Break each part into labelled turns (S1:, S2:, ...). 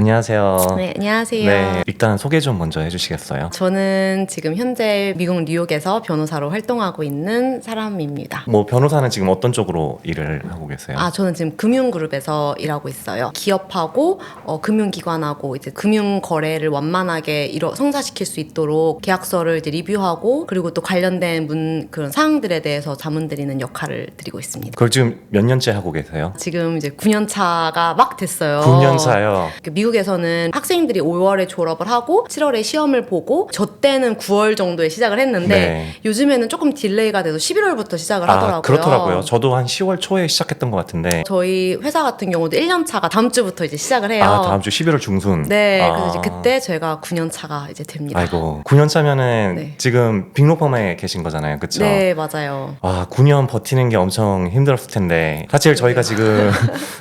S1: 안녕하세요.
S2: 네, 안녕하세요.
S1: 네, 일단 소개 좀 먼저 해주시겠어요?
S2: 저는 지금 현재 미국 뉴욕에서 변호사로 활동하고 있는 사람입니다.
S1: 뭐 변호사는 지금 어떤 쪽으로 일을 하고 계세요?
S2: 저는 지금 금융그룹에서 일하고 있어요. 기업하고 금융기관하고 이제 금융거래를 완만하게 성사시킬 수 있도록 계약서를 이제 리뷰하고 그리고 또 관련된 그런 사항들에 대해서 자문 드리는 역할을 드리고 있습니다.
S1: 그걸 지금 몇 년째 하고 계세요?
S2: 지금 이제 9년 차가 막 됐어요.
S1: 9년 차요?
S2: 미국에서는 학생들이 5월에 졸업을 하고 7월에 시험을 보고 저 때는 9월 정도에 시작을 했는데
S1: 네.
S2: 요즘에는 조금 딜레이가 돼서 11월부터 시작을 하더라고요.
S1: 그렇더라고요. 저도 한 10월 초에 시작했던 것 같은데.
S2: 저희 회사 같은 경우도 1년 차가 다음 주부터 이제 시작을 해요.
S1: 다음 주 11월 중순.
S2: 네, 그래서 이제 그때 저희가 9년 차가 이제 됩니다.
S1: 아이고, 9년 차면은
S2: 네.
S1: 지금 빅로펌에 계신 거잖아요, 그렇죠?
S2: 네, 맞아요.
S1: 9년 버티는 게 엄청 힘들었을 텐데 사실 저희가 지금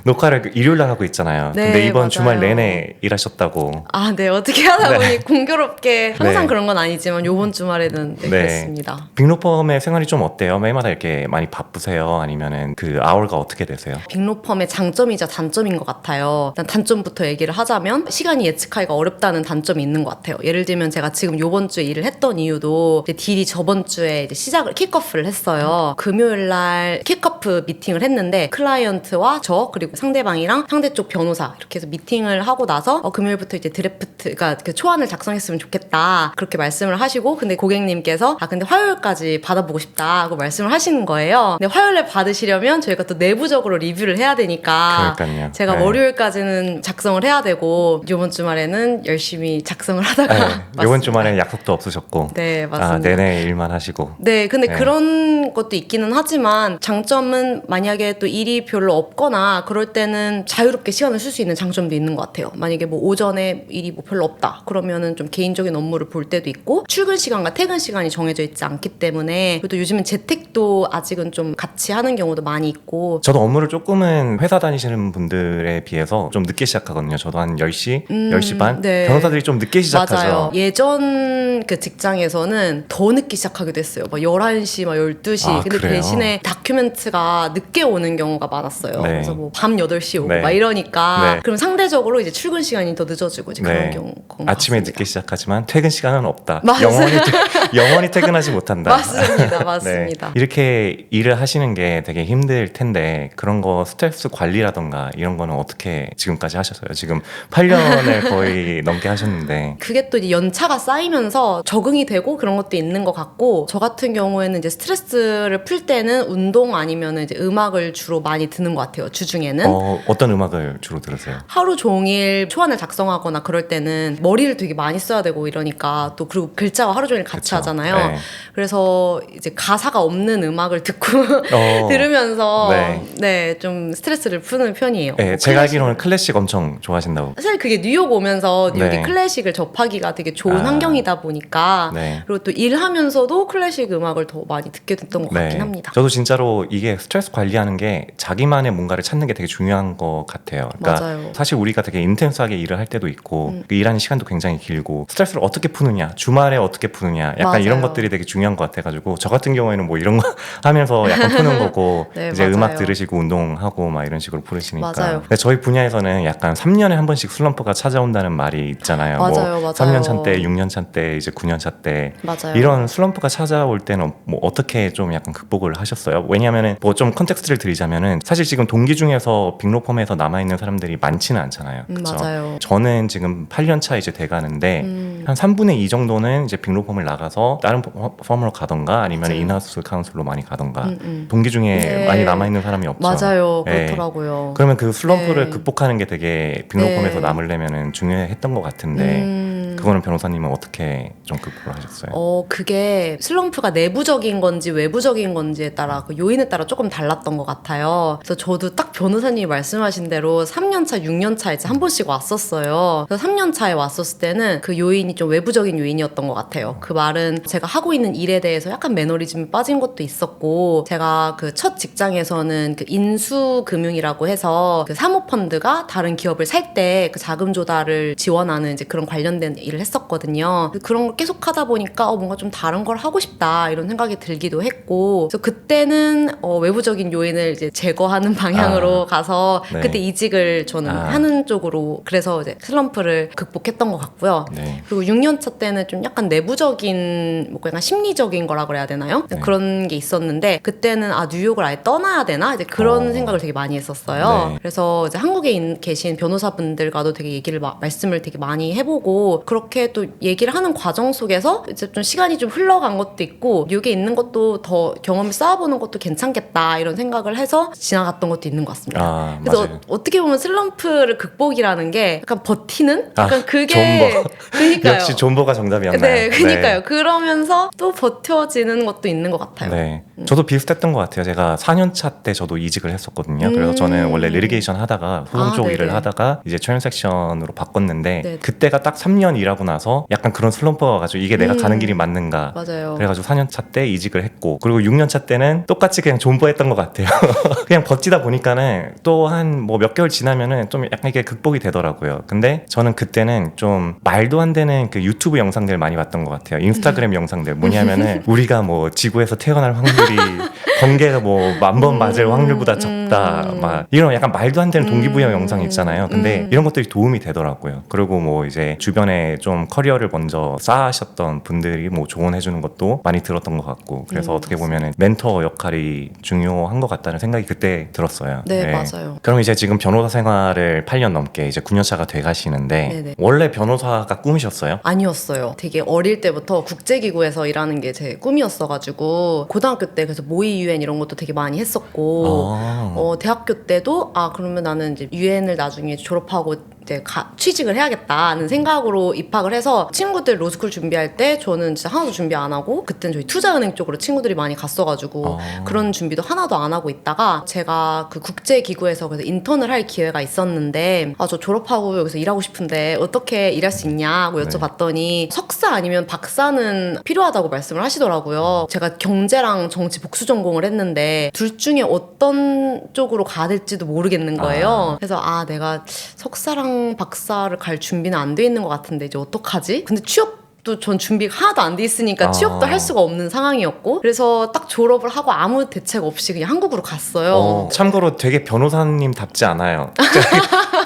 S1: 녹화를 일요일 날 하고 있잖아요.
S2: 네,
S1: 근데 이번
S2: 맞아요.
S1: 주말 내내 일하셨다고.
S2: 네, 어떻게 하다 보니 공교롭게 항상
S1: 네.
S2: 그런 건 아니지만 요번 주말에는 그랬습니다.
S1: 빅로펌의 생활이 좀 어때요? 매일마다 이렇게 많이 바쁘세요? 아니면은 그 아워가 어떻게 되세요?
S2: 빅로펌의 장점이자 단점인 것 같아요. 일단 단점부터 얘기를 하자면 시간이 예측하기가 어렵다는 단점이 있는 것 같아요. 예를 들면 제가 지금 요번 주에 일을 했던 이유도 이제 딜이 저번 주에 이제 시작을 킥오프를 했어요. 금요일 날 킥오프 미팅을 했는데 클라이언트와 저 그리고 상대방이랑 상대쪽 변호사 이렇게 해서 미팅을 하고 나서 금요일부터 이제 드래프트가 그 초안을 작성했으면 좋겠다 그렇게 말씀을 하시고 근데 고객님께서 근데 화요일까지 받아보고 싶다고 말씀을 하시는 거예요. 근데 화요일에 받으시려면 저희가 또 내부적으로 리뷰를 해야 되니까
S1: 그러니까요.
S2: 제가
S1: 네.
S2: 월요일까지는 작성을 해야 되고 이번 주말에는 열심히 작성을 하다가
S1: 이번 주말에 약속도 없으셨고
S2: 네, 맞습니다.
S1: 내내 일만 하시고.
S2: 네, 근데
S1: 네.
S2: 그런 것도 있기는 하지만 장점은 만약에 또 일이 별로 없거나 그럴 때는 자유롭게 시간을 쓸 수 있는 장점도 있는 것 같아요. 만약에 뭐 오전에 일이 뭐 별로 없다 그러면은 좀 개인적인 업무를 볼 때도 있고 출근 시간과 퇴근 시간이 정해져 있지 않기 때문에 그리고 또 요즘은 재택도 아직은 좀 같이 하는 경우도 많이 있고
S1: 저도 업무를 조금은 회사 다니시는 분들에 비해서 좀 늦게 시작하거든요. 저도 한 10시, 10시 반?
S2: 네.
S1: 변호사들이 좀 늦게 시작하죠.
S2: 맞아요. 예전 그 직장에서는 더 늦게 시작하기도 했어요. 막 11시, 막 12시. 근데
S1: 그래요?
S2: 대신에 다큐멘트가 늦게 오는 경우가 많았어요.
S1: 네.
S2: 그래서 뭐 밤 8시 오고
S1: 네.
S2: 막 이러니까
S1: 네.
S2: 그럼 상대적으로 이제 출근 시간이 더 늦어지고 이제 그런
S1: 네.
S2: 경우
S1: 아침에 늦게 시작하지만 퇴근 시간은 없다.
S2: 맞아요.
S1: 영원히 퇴근하지 못한다.
S2: 맞습니다. 맞습니다.
S1: 네. 이렇게 일을 하시는 게 되게 힘들 텐데 그런 거 스트레스 관리라던가 이런 거는 어떻게 지금까지 하셨어요? 지금 8년을 거의 넘게 하셨는데
S2: 그게 또 이제 연차가 쌓이면서 적응이 되고 그런 것도 있는 것 같고 저 같은 경우에는 이제 스트레스를 풀 때는 운동 아니면 이제 음악을 주로 많이 듣는 것 같아요. 주중에는
S1: 어떤 음악을 주로 들으세요?
S2: 하루 종일 초안을 작성하거나 그럴 때는 머리를 되게 많이 써야 되고 이러니까 또 그리고 글자와 하루 종일 같이
S1: 그쵸.
S2: 하잖아요.
S1: 네.
S2: 그래서 이제 가사가 없는 음악을 듣고 들으면서
S1: 네.
S2: 좀 스트레스를 푸는 편이에요.
S1: 네, 제가 알기로는 클래식 엄청 좋아하신다고.
S2: 사실 그게 뉴욕 오면서 뉴욕이
S1: 네.
S2: 클래식을 접하기가 되게 좋은 환경이다 보니까
S1: 네.
S2: 그리고 또 일하면서도 클래식 음악을 더 많이 듣게 됐던 것 같긴 합니다.
S1: 저도 진짜로 이게 스트레스 관리하는 게 자기만의 뭔가를 찾는 게 되게 중요한 것 같아요. 그러니까
S2: 맞아요.
S1: 사실 우리가 되게 인텐스하게 일을 할 때도 있고 그 일하는 시간도 굉장히 길고 스트레스를 어떻게 푸느냐, 주말에 어떻게 푸느냐 약간
S2: 맞아요.
S1: 이런 것들이 되게 중요한 것 같아가지고 저 같은 경우에는 뭐 이런 거 하면서 약간 푸는 거고
S2: 네,
S1: 이제
S2: 맞아요.
S1: 음악 들으시고 운동하고 막 이런 식으로 푸시니까
S2: 맞아요.
S1: 근데 저희 분야에서는 약간 3년에 한 번씩 슬럼프가 찾아온다는 말이 있잖아요.
S2: 맞아요,
S1: 뭐
S2: 맞아요.
S1: 3년 차 때, 6년 차 때, 이제 9년 차 때
S2: 맞아요.
S1: 이런 슬럼프가 찾아올 때는 뭐 어떻게 좀 약간 극복을 하셨어요? 왜냐하면은 뭐 좀 컨텍스트를 드리자면은 사실 지금 동기 중에서 빅로펌에서 남아 있는 사람들이 많지는 않잖아요. 그렇죠?
S2: 맞아요.
S1: 저는 지금 8년 차 이제 돼가는데 한 3분의 2 정도는 이제 빅로펌을 나가서 다른 펌으로 가던가 아니면
S2: 맞아요.
S1: 인하우스 카운슬로 많이 가던가 동기 중에
S2: 네.
S1: 많이 남아 있는 사람이 없죠.
S2: 맞아요.
S1: 네.
S2: 그렇더라고요.
S1: 그러면 그 슬럼프를
S2: 네.
S1: 극복하는 게 되게 빅로펌에서
S2: 네.
S1: 남으려면은 중요했던 것 같은데 그거는 변호사님은 어떻게 좀 극복을 하셨어요?
S2: 그게 슬럼프가 내부적인 건지 외부적인 건지에 따라 그 요인에 따라 조금 달랐던 것 같아요. 그래서 저도 딱 변호사님이 말씀하신 대로 3년차, 6년차 이제 한 번씩 왔었어요. 그래서 3년차에 왔었을 때는 그 요인이 좀 외부적인 요인이었던 것 같아요. 그 말은 제가 하고 있는 일에 대해서 약간 매너리즘이 빠진 것도 있었고 제가 그 첫 직장에서는 그 인수금융이라고 해서 그 사모펀드가 다른 기업을 살 때 그 자금 조달을 지원하는 이제 그런 관련된 일을 일을 했었거든요. 그런 걸 계속 하다 보니까 뭔가 좀 다른 걸 하고 싶다 이런 생각이 들기도 했고, 그래서 그때는 외부적인 요인을 이제 제거하는 방향으로 가서
S1: 네.
S2: 그때 이직을 저는 하는 쪽으로, 그래서 이제 슬럼프를 극복했던 것 같고요.
S1: 네.
S2: 그리고 6년차 때는 좀 약간 내부적인 뭐 약간 심리적인 거라 그래야 되나요?
S1: 네.
S2: 그런 게 있었는데 그때는 뉴욕을 아예 떠나야 되나? 이제 그런 생각을 되게 많이 했었어요.
S1: 네.
S2: 그래서 이제 한국에 계신 변호사분들과도 되게 얘기를 말씀을 되게 많이 해보고, 그렇게 또 얘기를 하는 과정 속에서 이제 좀 시간이 좀 흘러간 것도 있고, 뉴욕에 있는 것도 더 경험을 쌓아보는 것도 괜찮겠다 이런 생각을 해서 지나갔던 것도 있는 것 같습니다. 그래서
S1: 맞아요.
S2: 어떻게 보면 슬럼프를 극복이라는 게 약간 버티는? 약간 그게
S1: 존버.
S2: 그러니까요.
S1: 역시 존버가 정답이었나요?
S2: 네, 그러니까요. 그러면서 또 버텨지는 것도 있는 것 같아요.
S1: 네. 저도 비슷했던 것 같아요. 제가 4년차 때 저도 이직을 했었거든요. 그래서 저는 원래 리리게이션 하다가 소송 쪽 일을 하다가 이제 트랜잭션으로 바꿨는데,
S2: 네네.
S1: 그때가 딱 3년 일하고 나서 약간 그런 슬럼프가 와가지고 이게 내가 가는 길이 맞는가.
S2: 맞아요.
S1: 그래가지고 4년차 때 이직을 했고, 그리고 6년차 때는 똑같이 그냥 존버했던 것 같아요. 그냥 버티다 보니까는 또 한 뭐 몇 개월 지나면은 좀 약간 이게 극복이 되더라고요. 근데 저는 그때는 좀 말도 안 되는 그 유튜브 영상들 많이 봤던 것 같아요. 인스타그램 영상들 뭐냐면은 우리가 뭐 지구에서 태어날 확률이 번개가 뭐 10,000번 맞을 확률보다 적다, 막 이런 약간 말도 안 되는 동기부여 영상 있잖아요. 근데 이런 것들이 도움이 되더라고요. 그리고 뭐 이제 주변에 좀 커리어를 먼저 쌓으셨던 분들이 뭐 조언해주는 것도 많이 들었던 것 같고, 그래서 어떻게 보면은 멘토 역할이 중요한 것 같다는 생각이 그때 들었어요.
S2: 네, 맞아요.
S1: 그럼 이제 지금 변호사 생활을 8년 넘게 이제 9년차가 돼 가시는데,
S2: 네네.
S1: 원래 변호사가 꿈이셨어요?
S2: 아니었어요. 되게 어릴 때부터 국제기구에서 일하는 게 제 꿈이었어가지고, 고등학교 때 그래서 모의 UN 이런 것도 되게 많이 했었고, 대학교 때도 그러면 나는 이제 UN을 나중에 졸업하고 이제 취직을 해야겠다는 생각으로 입학을 해서, 친구들 로스쿨 준비할 때 저는 진짜 하나도 준비 안 하고, 그때는 저희 투자은행 쪽으로 친구들이 많이 갔어가지고 그런 준비도 하나도 안 하고 있다가, 제가 그 국제기구에서 그래서 인턴을 할 기회가 있었는데, 저 졸업하고 여기서 일하고 싶은데 어떻게 일할 수 있냐고 여쭤봤더니 석사 아니면 박사는 필요하다고 말씀을 하시더라고요. 제가 경제랑 정치 복수 전공을 했는데 둘 중에 어떤 쪽으로 가야 될지도 모르겠는 거예요. 그래서 내가 석사랑 박사를 갈 준비는 안 돼 있는 것 같은데 이제 어떡하지? 근데 취업도 전 준비가 하나도 안 돼 있으니까 취업도 할 수가 없는 상황이었고, 그래서 딱 졸업을 하고 아무 대책 없이 그냥 한국으로 갔어요.
S1: 참고로 되게 변호사님답지 않아요.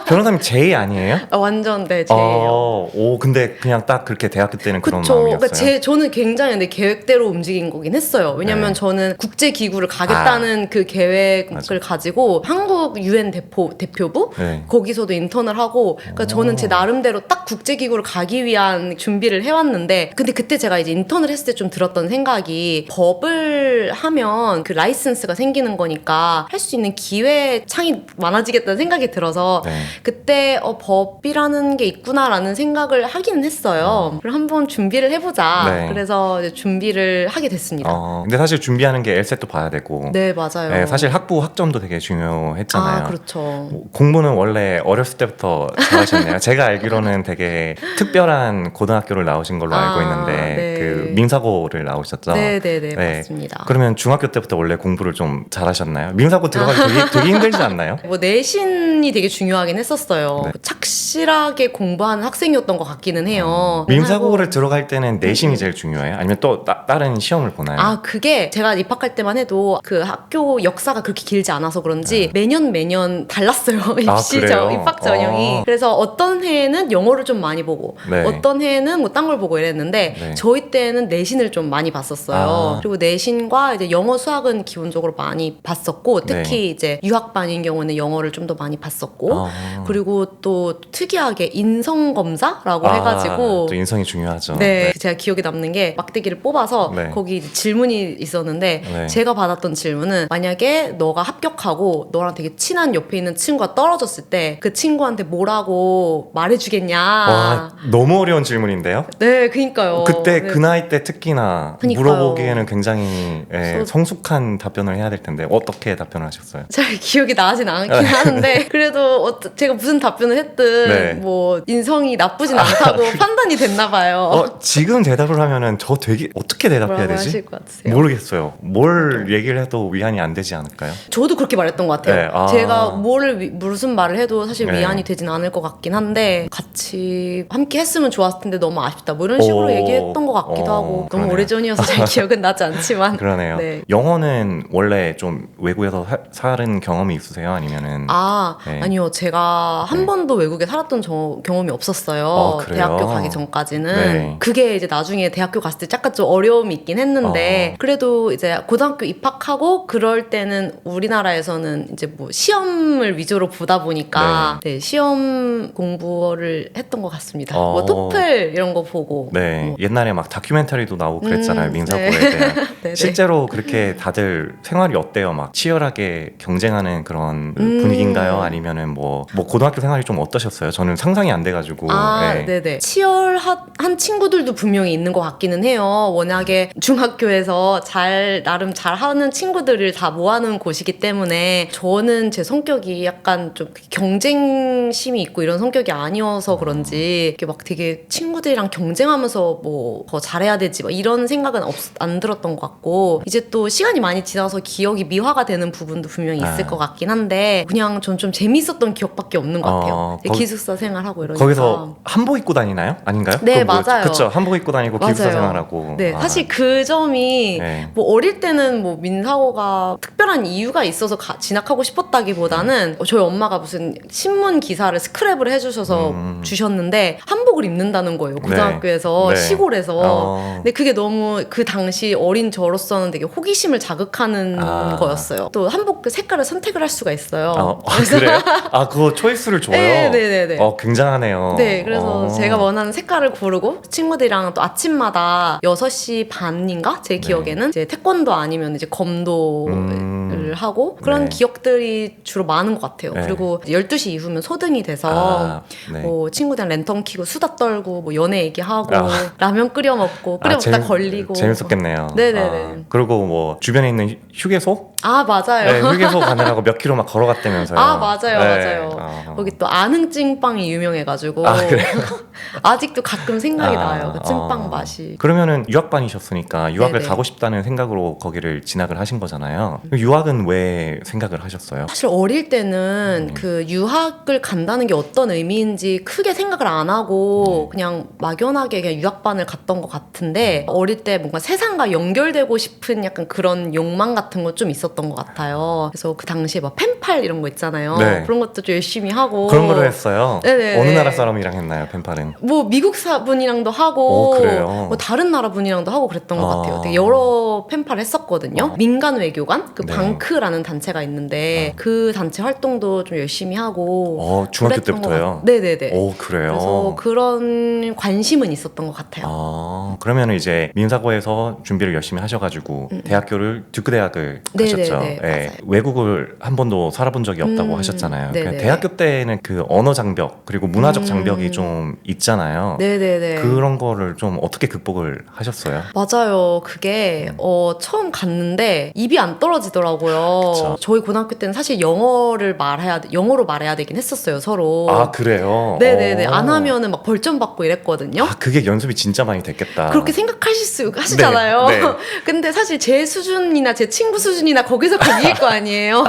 S1: 변호사님 제이 아니에요?
S2: 완전 네, 제예요.
S1: 근데 그냥 딱 그렇게 대학교 때는 그런
S2: 그쵸.
S1: 마음이었어요.
S2: 그러니까 저는 굉장히 근데 계획대로 움직인 거긴 했어요. 왜냐면 저는 국제기구를 가겠다는 그 계획을 가지고 한국 UN 대표부? 거기서도 인턴을 하고, 그러니까 저는 제 나름대로 딱 국제기구를 가기 위한 준비를 해왔는데, 근데 그때 제가 이제 인턴을 했을 때 좀 들었던 생각이, 법을 하면 그 라이센스가 생기는 거니까 할 수 있는 기회 창이 많아지겠다는 생각이 들어서 그때 법이라는 게 있구나라는 생각을 하기는 했어요. 그럼 한번 준비를 해보자. 그래서 이제 준비를 하게 됐습니다.
S1: 근데 사실 준비하는 게 LSAT도 봐야 되고.
S2: 네, 맞아요.
S1: 사실 학점도 되게 중요했잖아요.
S2: 그렇죠.
S1: 공부는 원래 어렸을 때부터 잘하셨네요. 제가 알기로는 되게 특별한 고등학교를 나오신 걸로 알고 있는데 그 민사고를 나오셨죠?
S2: 네, 맞습니다.
S1: 그러면 중학교 때부터 원래 공부를 좀 잘하셨나요? 민사고 들어가기 되게 힘들지 않나요?
S2: 뭐 내신이 되게 중요하긴 했었어요. 착실하게 공부하는 학생이었던 것 같기는 해요.
S1: 민사고를 들어갈 때는 내신이 제일 중요해요? 아니면 또 다른 시험을 보나요?
S2: 그게 제가 입학할 때만 해도 그 학교 역사가 그렇게 길지 않아서 그런지 매년 달랐어요. 입학 전형이. 그래서 어떤 해에는 영어를 좀 많이 보고 어떤 해에는 뭐 딴 걸 보고 이랬는데 저희 때는 내신을 좀 많이 봤었어요. 그리고 내신과 이제 영어 수학은 기본적으로 많이 봤었고, 특히 이제 유학반인 경우는 영어를 좀 더 많이 봤었고, 그리고 또 특이하게 인성 검사라고 해가지고,
S1: 또 인성이 중요하죠.
S2: 제가 기억에 남는 게 막대기를 뽑아서 거기 질문이 있었는데 제가 받았던 질문은, 만약에 너가 합격하고 너랑 되게 친한 옆에 있는 친구가 떨어졌을 때 그 친구한테 뭐라고 말해주겠냐.
S1: 너무 어려운 질문인데요?
S2: 네, 그니까요.
S1: 그때 그 나이 때 특히나 물어보기에는 굉장히 성숙한 답변을 해야 될 텐데 어떻게 답변을 하셨어요?
S2: 잘 기억이 나진 않긴 하는데 그래도 제가 무슨 답변을 했든
S1: 네.
S2: 뭐 인성이 나쁘진 않다고 판단이 됐나 봐요.
S1: 지금 대답을 하면은 저 되게 어떻게 대답해야
S2: 뭐라고
S1: 되지?
S2: 하실 것 같으세요?
S1: 모르겠어요. 뭘 얘기를 해도 위안이 안 되지 않을까요?
S2: 저도 그렇게 말했던 것 같아요.
S1: 네, 아.
S2: 제가 무슨 말을 해도 사실
S1: 네.
S2: 위안이 되진 않을 것 같긴 한데 같이 함께 했으면 좋았을 텐데 너무 아쉽다 뭐 이런 식으로
S1: 오.
S2: 얘기했던 것 같기도 하고 너무
S1: 그러네요.
S2: 오래전이어서 잘 기억은 나지 않지만
S1: 그러네요.
S2: 네.
S1: 영어는 원래 좀 외국에서 살은 경험이 있으세요? 아니면은 네.
S2: 아니요. 제가 한
S1: 네.
S2: 번도 외국에 살았던 경험이 없었어요.
S1: 그래요?
S2: 대학교 가기 전까지는.
S1: 네.
S2: 그게 이제 나중에 대학교 갔을 때 약간 좀 어려움이 있긴 했는데 그래도 이제 고등학교 입학하고 그럴 때는 우리나라에서는 이제 뭐 시험을 위주로 보다 보니까 네, 시험 공부를 했던 것 같습니다. 뭐 토플 이런 거 보고
S1: 네.
S2: 뭐.
S1: 옛날에 막 다큐멘터리도 나오고 그랬잖아요. 민사고에
S2: 네.
S1: 대한.
S2: 네네.
S1: 실제로 그렇게 다들 생활이 어때요? 막 치열하게 경쟁하는 그런 분위기인가요? 아니면은 뭐 고등학교 생활이 좀 어떠셨어요? 저는 상상이 안 돼가지고. 네.
S2: 네네. 치열한 친구들도 분명히 있는 것 같기는 해요. 워낙에 중학교에서 나름 잘하는 친구들을 다 모아놓은 곳이기 때문에 저는 제 성격이 약간 좀 경쟁심이 있고 이런 성격이 아니어서 그런지 이렇게 막 되게 친구들이랑 경쟁하면서 뭐 더 잘해야 되지 막 이런 생각은 안 들었던 것 같고 이제 또 시간이 많이 지나서 기억이 미화가 되는 부분도 분명히 있을 것 같긴 한데 그냥 전 좀 재밌었던 기억밖에 없는 것 같아요. 기숙사 생활하고 이러니까.
S1: 거기서 한복 입고 다니나요? 아닌가요?
S2: 네, 맞아요.
S1: 그쵸. 한복 입고 다니고 기숙사 생활하고.
S2: 네, 사실 그 점이
S1: 네.
S2: 뭐 어릴 때는 뭐 민사고가 특별한 이유가 있어서 진학하고 싶었다기보다는 저희 엄마가 무슨 신문 기사를 스크랩을 해주셔서 주셨는데 한복을 입는다는 거예요. 고등학교에서
S1: 네.
S2: 시골에서. 근데 그게 너무 그 당시 어린 저로서는 되게 호기심을 자극하는 거였어요. 또 한복 그 색깔을 선택을 할 수가 있어요.
S1: 그래요? 그거 초이스를 줘요?
S2: 네네네.
S1: 굉장하네요.
S2: 네, 그래서 제가 원하는 색깔을 고르고 친구들이랑 또 아침마다 6시 반인가? 제 기억에는 이제 태권도 아니면 이제 검도를 하고 그런 기억들이 주로 많은 것 같아요.
S1: 네.
S2: 그리고 12시 이후면 소등이 돼서
S1: 네.
S2: 뭐 친구들이랑 랜턴 켜고 수다 떨고 뭐 연애 얘기하고 라면 끓여 먹고 먹다 걸리고
S1: 재밌었겠네요.
S2: 네네네.
S1: 그리고 뭐 주변에 있는 휴게소?
S2: 맞아요.
S1: 네, 휴게소 가느라고 몇 킬로 막 걸어갔다면서요.
S2: 맞아요. 거기 또 안흥 유명해가지고
S1: 그래요?
S2: 아직도 가끔 생각이 나요. 그 찐빵 맛이.
S1: 그러면은 유학반이셨으니까 유학을
S2: 네네.
S1: 가고 싶다는 생각으로 거기를 진학을 하신 거잖아요. 유학은 왜 생각을 하셨어요?
S2: 사실 어릴 때는 그 유학을 간다는 게 어떤 의미인지 크게 생각을 안 하고 그냥 막연하게 그냥 유학반을 갔던 것 같은데 어릴 때 뭔가 세상과 연결되고 싶은 약간 그런 욕망 같은 거 좀 있었던 것 같아요. 그래서 그 당시에 막 펜팔 이런 거 있잖아요.
S1: 네.
S2: 그런 것도 좀 열심히 하고
S1: 그런 거를 했어요?
S2: 네네네.
S1: 어느 나라 사람이랑 했나요, 펜팔은?
S2: 뭐 미국 분이랑도 하고
S1: 그래요?
S2: 뭐 다른 나라 분이랑도 하고 그랬던 것 같아요. 되게 여러 펜팔 했었거든요. 민간 외교관 그
S1: 네.
S2: 방크라는 단체가 있는데 그 단체 활동도 좀 열심히 하고
S1: 중학교
S2: 그랬던
S1: 때부터요?
S2: 네네네.
S1: 그래요?
S2: 그래서 그런 관심은 있었던 것 같아요.
S1: 그러면 이제 민사고에서 준비를 열심히 하셔가지고 대학교를 듀크 대학을 가셨죠.
S2: 네네네, 맞아요.
S1: 외국을 한 번도 살아본 적이 없다고 하셨잖아요.
S2: 네네.
S1: 그러니까 대학교 때는 그 언어 장벽 그리고 문화적 장벽이 좀 있잖아요.
S2: 네네네.
S1: 그런 거를 좀 어떻게 극복을 하셨어요?
S2: 맞아요. 그게 처음 갔는데 입이 안 떨어지더라고요.
S1: 그쵸.
S2: 저희 고등학교 때는 사실 영어로 말해야 되긴 했었어요, 서로.
S1: 그래요?
S2: 네네네. 안 하면은 막 벌점 받고 이랬거든요.
S1: 그게 연습이 진짜 많이 됐겠다.
S2: 그렇게 하시잖아요.
S1: 네.
S2: 근데 사실 제 수준이나 제 친구 수준이나 거기서 거기일 거 아니에요.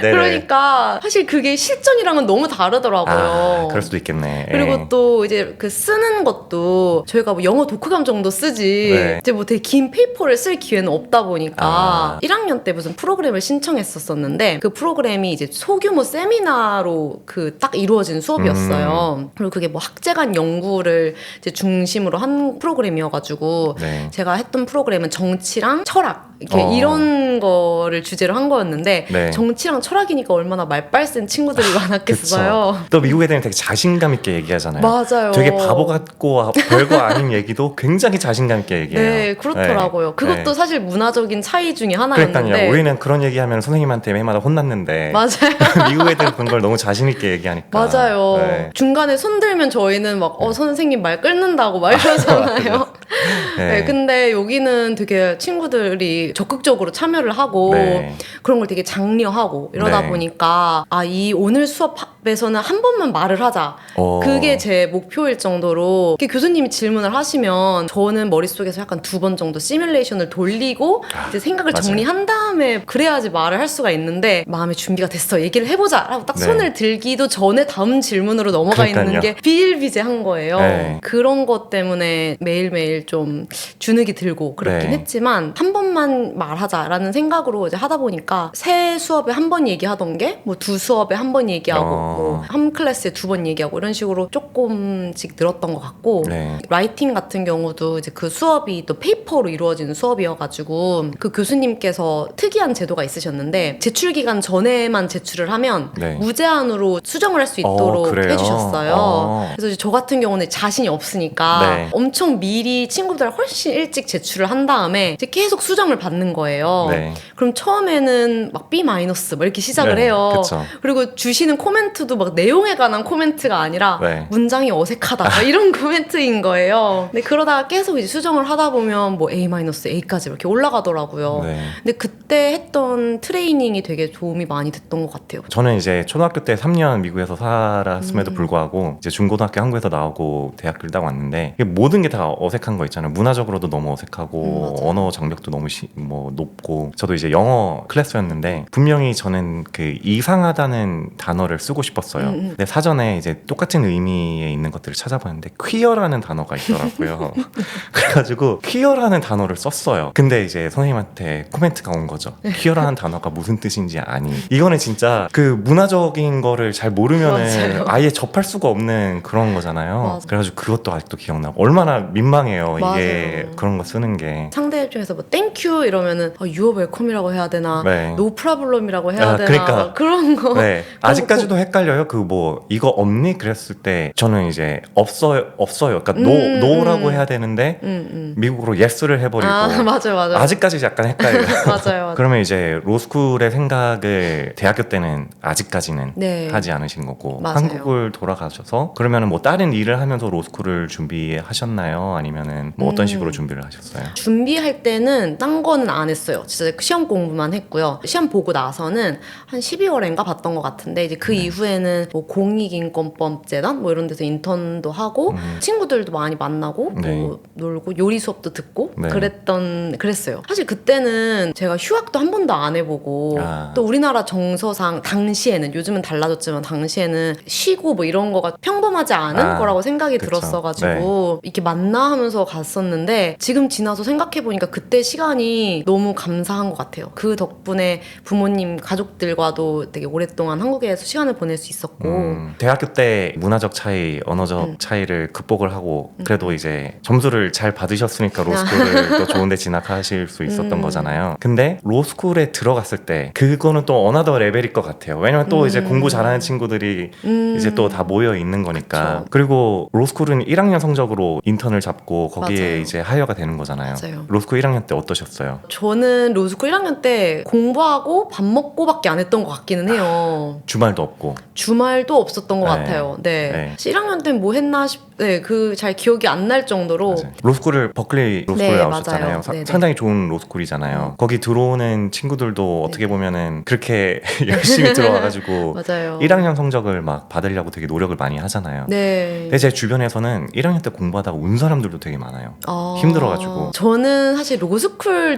S1: 네네.
S2: 그러니까 사실 그게 실전이랑은 너무 다르더라고요.
S1: 그럴 수도 있겠네.
S2: 그리고 또 이제 그 쓰는 것도 저희가 뭐 영어 독후감 정도 쓰지
S1: 네.
S2: 이제 뭐 되게 긴 페이퍼를 쓸 기회는 없다 보니까 1학년 때 무슨 프로그램을 신청했었었는데 그 프로그램이 이제 소규모 세미나로 그 딱 이루어진 수업이었어요. 그리고 그게 뭐 학제간 연구를 이제 중심으로 한 프로그램이어가지고
S1: 네.
S2: 제가 했던 프로그램은 정치랑 철학 이렇게 이런 거를 주제로 한 거였는데
S1: 네.
S2: 정치랑 철학이니까 얼마나 말빨 센 친구들이 많았겠어요.
S1: 그쵸. 또 미국 애들은 되게 자신감 있게 얘기하잖아요.
S2: 맞아요.
S1: 되게 바보 같고 별거 아닌 얘기도 굉장히 자신감 있게 얘기해요.
S2: 네, 그렇더라고요.
S1: 네.
S2: 그것도
S1: 네.
S2: 사실 문화적인 차이 중에 하나였는데.
S1: 그러니까요. 우리는 그런 얘기하면 선생님한테 매마다 혼났는데
S2: 맞아요.
S1: 미국 애들은 그런 걸 너무 자신 있게 얘기하니까.
S2: 맞아요.
S1: 네.
S2: 중간에 손 들면 저희는 막 선생님 말 끊는다고 막 이러잖아요. 네, 근데 여기는 되게 친구들이 적극적으로 참여를 하고
S1: 네.
S2: 그런 걸 되게 장려하고 이러다
S1: 네.
S2: 보니까 이 오늘 수업에서는 한 번만 말을 하자. 그게 제 목표일 정도로 이렇게 교수님이 질문을 하시면 저는 머릿속에서 약간 2번 정도 시뮬레이션을 돌리고 이제 생각을
S1: 맞아요.
S2: 정리한 다음에 그래야지 말을 할 수가 있는데 마음의 준비가 됐어. 얘기를 해보자. 라고 딱
S1: 네.
S2: 손을 들기도 전에 다음 질문으로 넘어가 있는
S1: 그러니까요.
S2: 게 비일비재한 거예요.
S1: 네.
S2: 그런 것 때문에 매일매일 좀 주눅이 들고 그렇긴
S1: 네.
S2: 했지만 한 번만 말하자라는 생각으로 이제 하다 보니까 세 수업에 한 번 얘기하던 게 뭐 2수업에 한 번 얘기하고 뭐 한 클래스에 2번 얘기하고 이런 식으로 조금씩 늘었던 것 같고
S1: 네.
S2: 라이팅 같은 경우도 이제 그 수업이 또 페이퍼로 이루어지는 수업이어가지고 그 교수님께서 특이한 제도가 있으셨는데 제출 기간 전에만 제출을 하면
S1: 네.
S2: 무제한으로 수정을 할 수 있도록
S1: 그래요?
S2: 해주셨어요. 그래서 이제 저 같은 경우는 자신이 없으니까
S1: 네.
S2: 엄청 미리 친구들보다 훨씬 일찍 제출을 한 다음에 이제 계속 수정을 받는 거예요.
S1: 네.
S2: 그럼 처음에는 막 B- 막 이렇게 시작을
S1: 네,
S2: 해요.
S1: 그쵸.
S2: 그리고 주시는 코멘트도 막 내용에 관한 코멘트가 아니라
S1: 네.
S2: 문장이 어색하다 막 이런 코멘트인 거예요. 근데 그러다가 계속 이제 수정을 하다 보면 뭐 A-, A까지 이렇게 올라가더라고요.
S1: 네.
S2: 근데 그때 했던 트레이닝이 되게 도움이 많이 됐던 것 같아요.
S1: 저는 이제 초등학교 때 3년 미국에서 살았음에도 불구하고 이제 중고등학교 한국에서 나오고 대학교를 딱 왔는데 이게 모든 게 다 어색한 거 있잖아요. 문화적으로도 너무 어색하고
S2: 맞아요.
S1: 언어 장벽도 너무 높고 저도 이제 영어 클래스였는데 분명히 저는 그 이상하다는 단어를 쓰고 싶었어요. 근데 사전에 이제 똑같은 의미에 있는 것들을 찾아봤는데 퀴어라는 단어가 있더라고요. 그래가지고 퀴어라는 단어를 썼어요. 근데 이제 선생님한테 코멘트가 온 거죠. 퀴어라는 단어가 무슨 뜻인지 아니. 이거는 진짜 그 문화적인 거를 잘 모르면은
S2: 맞아요.
S1: 아예 접할 수가 없는 그런 거잖아요.
S2: 맞아요.
S1: 그래가지고 그것도 아직도 기억나고 얼마나 민망해요. 이게
S2: 맞아요.
S1: 그런 거 쓰는 게.
S2: 상대 중에서 뭐 땡큐 이러면은 you are welcome이라고 해야 되나
S1: 네.
S2: no problem이라고 해야 되나
S1: 그러니까.
S2: 그런 거
S1: 네. 아직까지도 헷갈려요. 그 뭐 이거 없니? 그랬을 때 저는 이제 없어요. 그러니까 no라고 해야 되는데 미국으로 yes를 해버리고
S2: 맞아요.
S1: 아직까지 약간 헷갈려요.
S2: 맞아요.
S1: 그러면 이제 로스쿨의 생각을 대학교 때는 아직까지는
S2: 네.
S1: 하지 않으신 거고
S2: 맞아요.
S1: 한국을 돌아가셔서 그러면은 뭐 다른 일을 하면서 로스쿨을 준비하셨나요? 아니면은 뭐 어떤 식으로 준비를 하셨어요?
S2: 준비할 때는 딴 거는 안 했어요. 진짜 시험 공부만 했고요. 시험 보고 나서는 한 12월인가 봤던 것 같은데 이제 그 이후에는 뭐 공익인권법재단 뭐 이런 데서 인턴도 하고 친구들도 많이 만나고
S1: 네.
S2: 뭐 놀고 요리 수업도 듣고
S1: 네.
S2: 그랬어요. 사실 그때는 제가 휴학도 한 번도 안 해보고 또 우리나라 정서상 당시에는 요즘은 달라졌지만 당시에는 쉬고 뭐 이런 거가 평범하지 않은 거라고 생각이
S1: 그쵸.
S2: 들었어가지고 이렇게 만나 하면서 갔었는데 지금 지나서 생각해보니까 그때 시간이 너무 감사한 것 같아요. 그 덕분에 부모님 가족들과도 되게 오랫동안 한국에서 시간을 보낼 수 있었고
S1: 대학교 때 문화적 차이, 언어적 차이를 극복을 하고 그래도 이제 점수를 잘 받으셨으니까 로스쿨을 또 좋은데 진학하실 수 있었던 거잖아요. 근데 로스쿨에 들어갔을 때 그거는 또 어나더 레벨일 것 같아요. 왜냐면 또 이제 공부 잘하는 친구들이 이제 또 다 모여 있는 거니까.
S2: 그쵸.
S1: 그리고 로스쿨은 1학년 성적으로 인턴을 잡고 거기에
S2: 맞아요.
S1: 이제 하이어가 되는 거잖아요.
S2: 맞아요.
S1: 로스쿨 1학년 때 어떠셨어요?
S2: 저는 로스쿨 1학년 때 공부하고 밥 먹고밖에 안 했던 것 같기는 해요.
S1: 주말도 없고.
S2: 주말도 없었던 것
S1: 네.
S2: 같아요. 네.
S1: 네.
S2: 1학년 때는 뭐 했나 그 잘 기억이 안 날 정도로
S1: 맞아요. 로스쿨을 버클리 로스쿨에
S2: 네,
S1: 나오셨잖아요.
S2: 맞아요. 네네.
S1: 상당히 좋은 로스쿨이잖아요. 거기 들어오는 친구들도 어떻게 보면은 그렇게 열심히 들어와가지고
S2: 맞아요.
S1: 1학년 성적을 막 받으려고 되게 노력을 많이 하잖아요.
S2: 네.
S1: 근데 제 주변에서는 1학년 때 공부하다가 운 사람들도 되게 많아요. 힘들어가지고.
S2: 저는 사실 로스쿨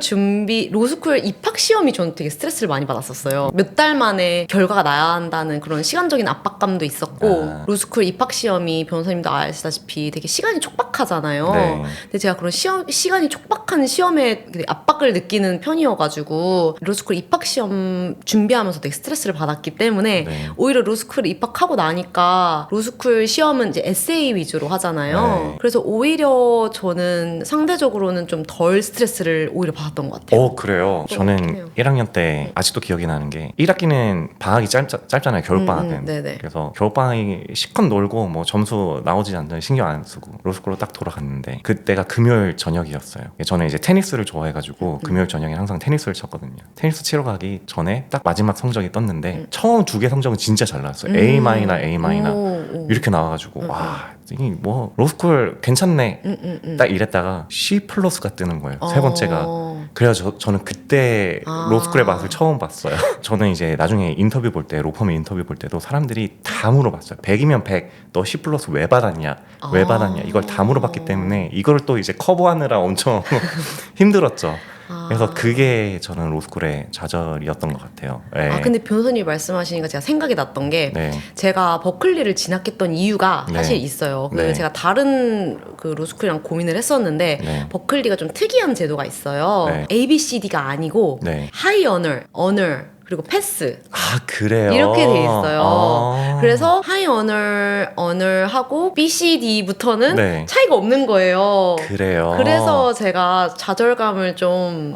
S2: 입학 시험이 저는 되게 스트레스를 많이 받았었어요. 몇 달 만에 결과가 나야 한다는 그런 시간적인 압박감도 있었고 로스쿨 입학 시험이 변호사님도 아시다시피 되게 시간이 촉박하잖아요.
S1: 네.
S2: 근데 제가 그런 시간이 촉박한 시험에 되게 압박을 느끼는 편이어가지고 로스쿨 입학 시험 준비하면서 되게 스트레스를 받았기 때문에
S1: 네.
S2: 오히려 로스쿨에 입학하고 나니까 로스쿨 시험은 이제 에세이 위주로 하잖아요.
S1: 네.
S2: 그래서 오히려 저는 상대적으로는 좀 덜 스트레스를 오히려 받았던 것 같아요.
S1: 그래요.
S2: 그렇긴
S1: 저는
S2: 해요.
S1: 1학년 때 아직도 기억이 나는 게 1학기는 방학이 짧잖아요. 겨울방학은.
S2: 네네.
S1: 그래서 겨울방학이 실컷 놀고 뭐 점수 나오지 않는 신경 안 쓰고 로스쿨로 딱 돌아갔는데 그때가 금요일 저녁이었어요. 저는 이제 테니스를 좋아해가지고 금요일 저녁에 항상 테니스를 테니스를 쳤거든요. 테니스 치러 가기 전에 딱 마지막 성적이 떴는데 처음 2개 성적은 진짜 잘 나왔어요. A 마이너, A 마이너
S2: 오.
S1: 이렇게 나와가지고 와, 이 뭐 로스쿨 괜찮네. 딱 이랬다가 C 플러스가 뜨는 거예요. 세 번째가. 그래서 저는 그때 로스쿨의 맛을 처음 봤어요. 저는 이제 나중에 인터뷰 볼 때, 로펌의 인터뷰 볼 때도 사람들이 다 물어봤어요. 100이면 100, 너 C 플러스 왜 받았냐? 왜 받았냐? 이걸 다 물어봤기 때문에 이걸 또 이제 커버하느라 엄청 힘들었죠. 그래서 그게 저는 로스쿨의 좌절이었던 것 같아요. 네.
S2: 아 근데 변호사님이 말씀하시니까 제가 생각이 났던 게
S1: 네.
S2: 제가 버클리를 진학했던 이유가
S1: 네.
S2: 사실 있어요. 그
S1: 네.
S2: 제가 다른 그 로스쿨이랑 고민을 했었는데
S1: 네.
S2: 버클리가 좀 특이한 제도가 있어요.
S1: 네.
S2: A, B, C, D가 아니고
S1: 네.
S2: 하이 어널 그리고 패스
S1: 아, 그래요?
S2: 이렇게 돼 있어요.
S1: 아.
S2: 그래서 하이 어널하고 B, C, D부터는
S1: 네.
S2: 차이가 없는 거예요.
S1: 그래요?
S2: 그래서 제가 좌절감을 좀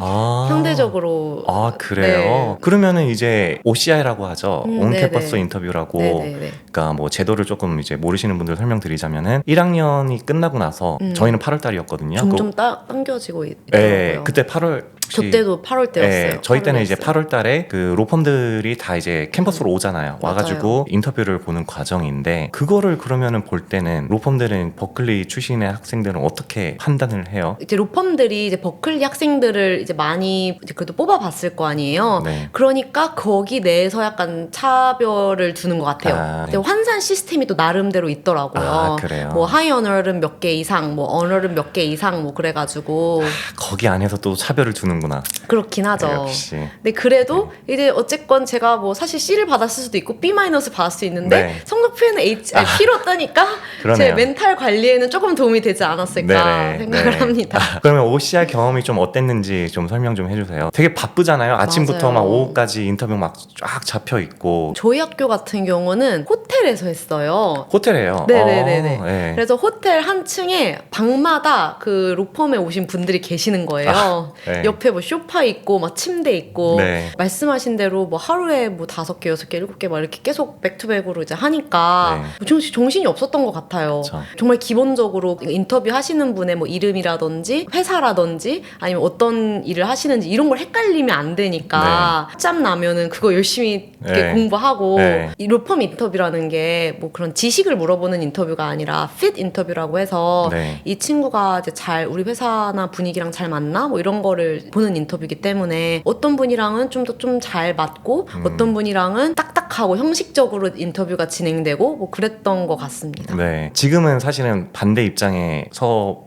S2: 상대적으로
S1: 아, 그래요?
S2: 네.
S1: 그러면은 이제 OCI라고 하죠. 온캠퍼스
S2: 네네.
S1: 인터뷰라고.
S2: 네네네.
S1: 그러니까 뭐 제도를 조금 이제 모르시는 분들 설명드리자면은 1학년이 끝나고 나서 저희는 8월 달이었거든요.
S2: 점점 당겨지고 있더라고요.
S1: 네, 그때 8월
S2: 저 때도 8월 때였어요.
S1: 네, 저희 때는 이제
S2: 8월이었어요.
S1: 8월 달에 그 로펌들이 다 이제 캠퍼스로 오잖아요. 와가지고 인터뷰를 보는 과정인데 그거를 그러면은 볼 때는 로펌들은 버클리 출신의 학생들은 어떻게 판단을 해요?
S2: 이제 로펌들이 이제 버클리 학생들을 이제 많이 이제 그래도 뽑아봤을 거 아니에요.
S1: 네.
S2: 그러니까 거기 내에서 약간 차별을 두는 것 같아요.
S1: 아,
S2: 이제 환산 시스템이 또 나름대로 있더라고요.
S1: 아, 그래요?
S2: 뭐 하이 언어는 몇 개 이상, 뭐 언어는 몇 개 이상, 뭐 그래가지고
S1: 거기 안에서 또 차별을 두는구나.
S2: 그렇긴 하죠.
S1: 역시.
S2: 근데 그래도 이제 어쨌건 제가 뭐 사실 C를 받았을 수도 있고 B 마이너스 받았을 수 있는데
S1: 네.
S2: 성적표에는 P로 뜨니까 제
S1: 그러네요.
S2: 멘탈 관리에는 조금 도움이 되지 않았을까 생각을 합니다.
S1: 그러면 OCR 경험이 좀 어땠는지 좀 설명 좀 해주세요. 되게 바쁘잖아요. 아침부터
S2: 맞아요.
S1: 막 오후까지 인터뷰 막 쫙 잡혀 있고.
S2: 저희 학교 같은 경우는 호텔에서 했어요.
S1: 호텔이에요.
S2: 네네네네.
S1: 네.
S2: 그래서 호텔 한 층에 방마다 그 로펌에 오신 분들이 계시는 거예요.
S1: 네.
S2: 옆에 뭐 소파 있고 막 침대 있고
S1: 네.
S2: 말씀하신 대로 뭐 하루에 뭐 5개, 6개, 7개 막 이렇게 계속 백투백으로 이제 하니까
S1: 네.
S2: 정신이 없었던 것 같아요.
S1: 그쵸.
S2: 정말 기본적으로 인터뷰 하시는 분의 뭐 이름이라든지 회사라든지 아니면 어떤 일을 하시는지 이런 걸 헷갈리면 안 되니까 짬 나면은 그거 열심히 이렇게
S1: 네.
S2: 공부하고
S1: 네.
S2: 이 로펌 인터뷰라는 게 뭐 그런 지식을 물어보는 인터뷰가 아니라 핏 인터뷰라고 해서
S1: 네.
S2: 이 친구가 이제 잘 우리 회사나 분위기랑 잘 맞나 뭐 이런 거를 보는 인터뷰이기 때문에 어떤 분이랑은 좀 더 좀 잘 맞고 어떤 분이랑은 딱딱하고 형식적으로 인터뷰가 진행되고 뭐 그랬던 것 같습니다.
S1: 네. 지금은 사실은 반대 입장에 서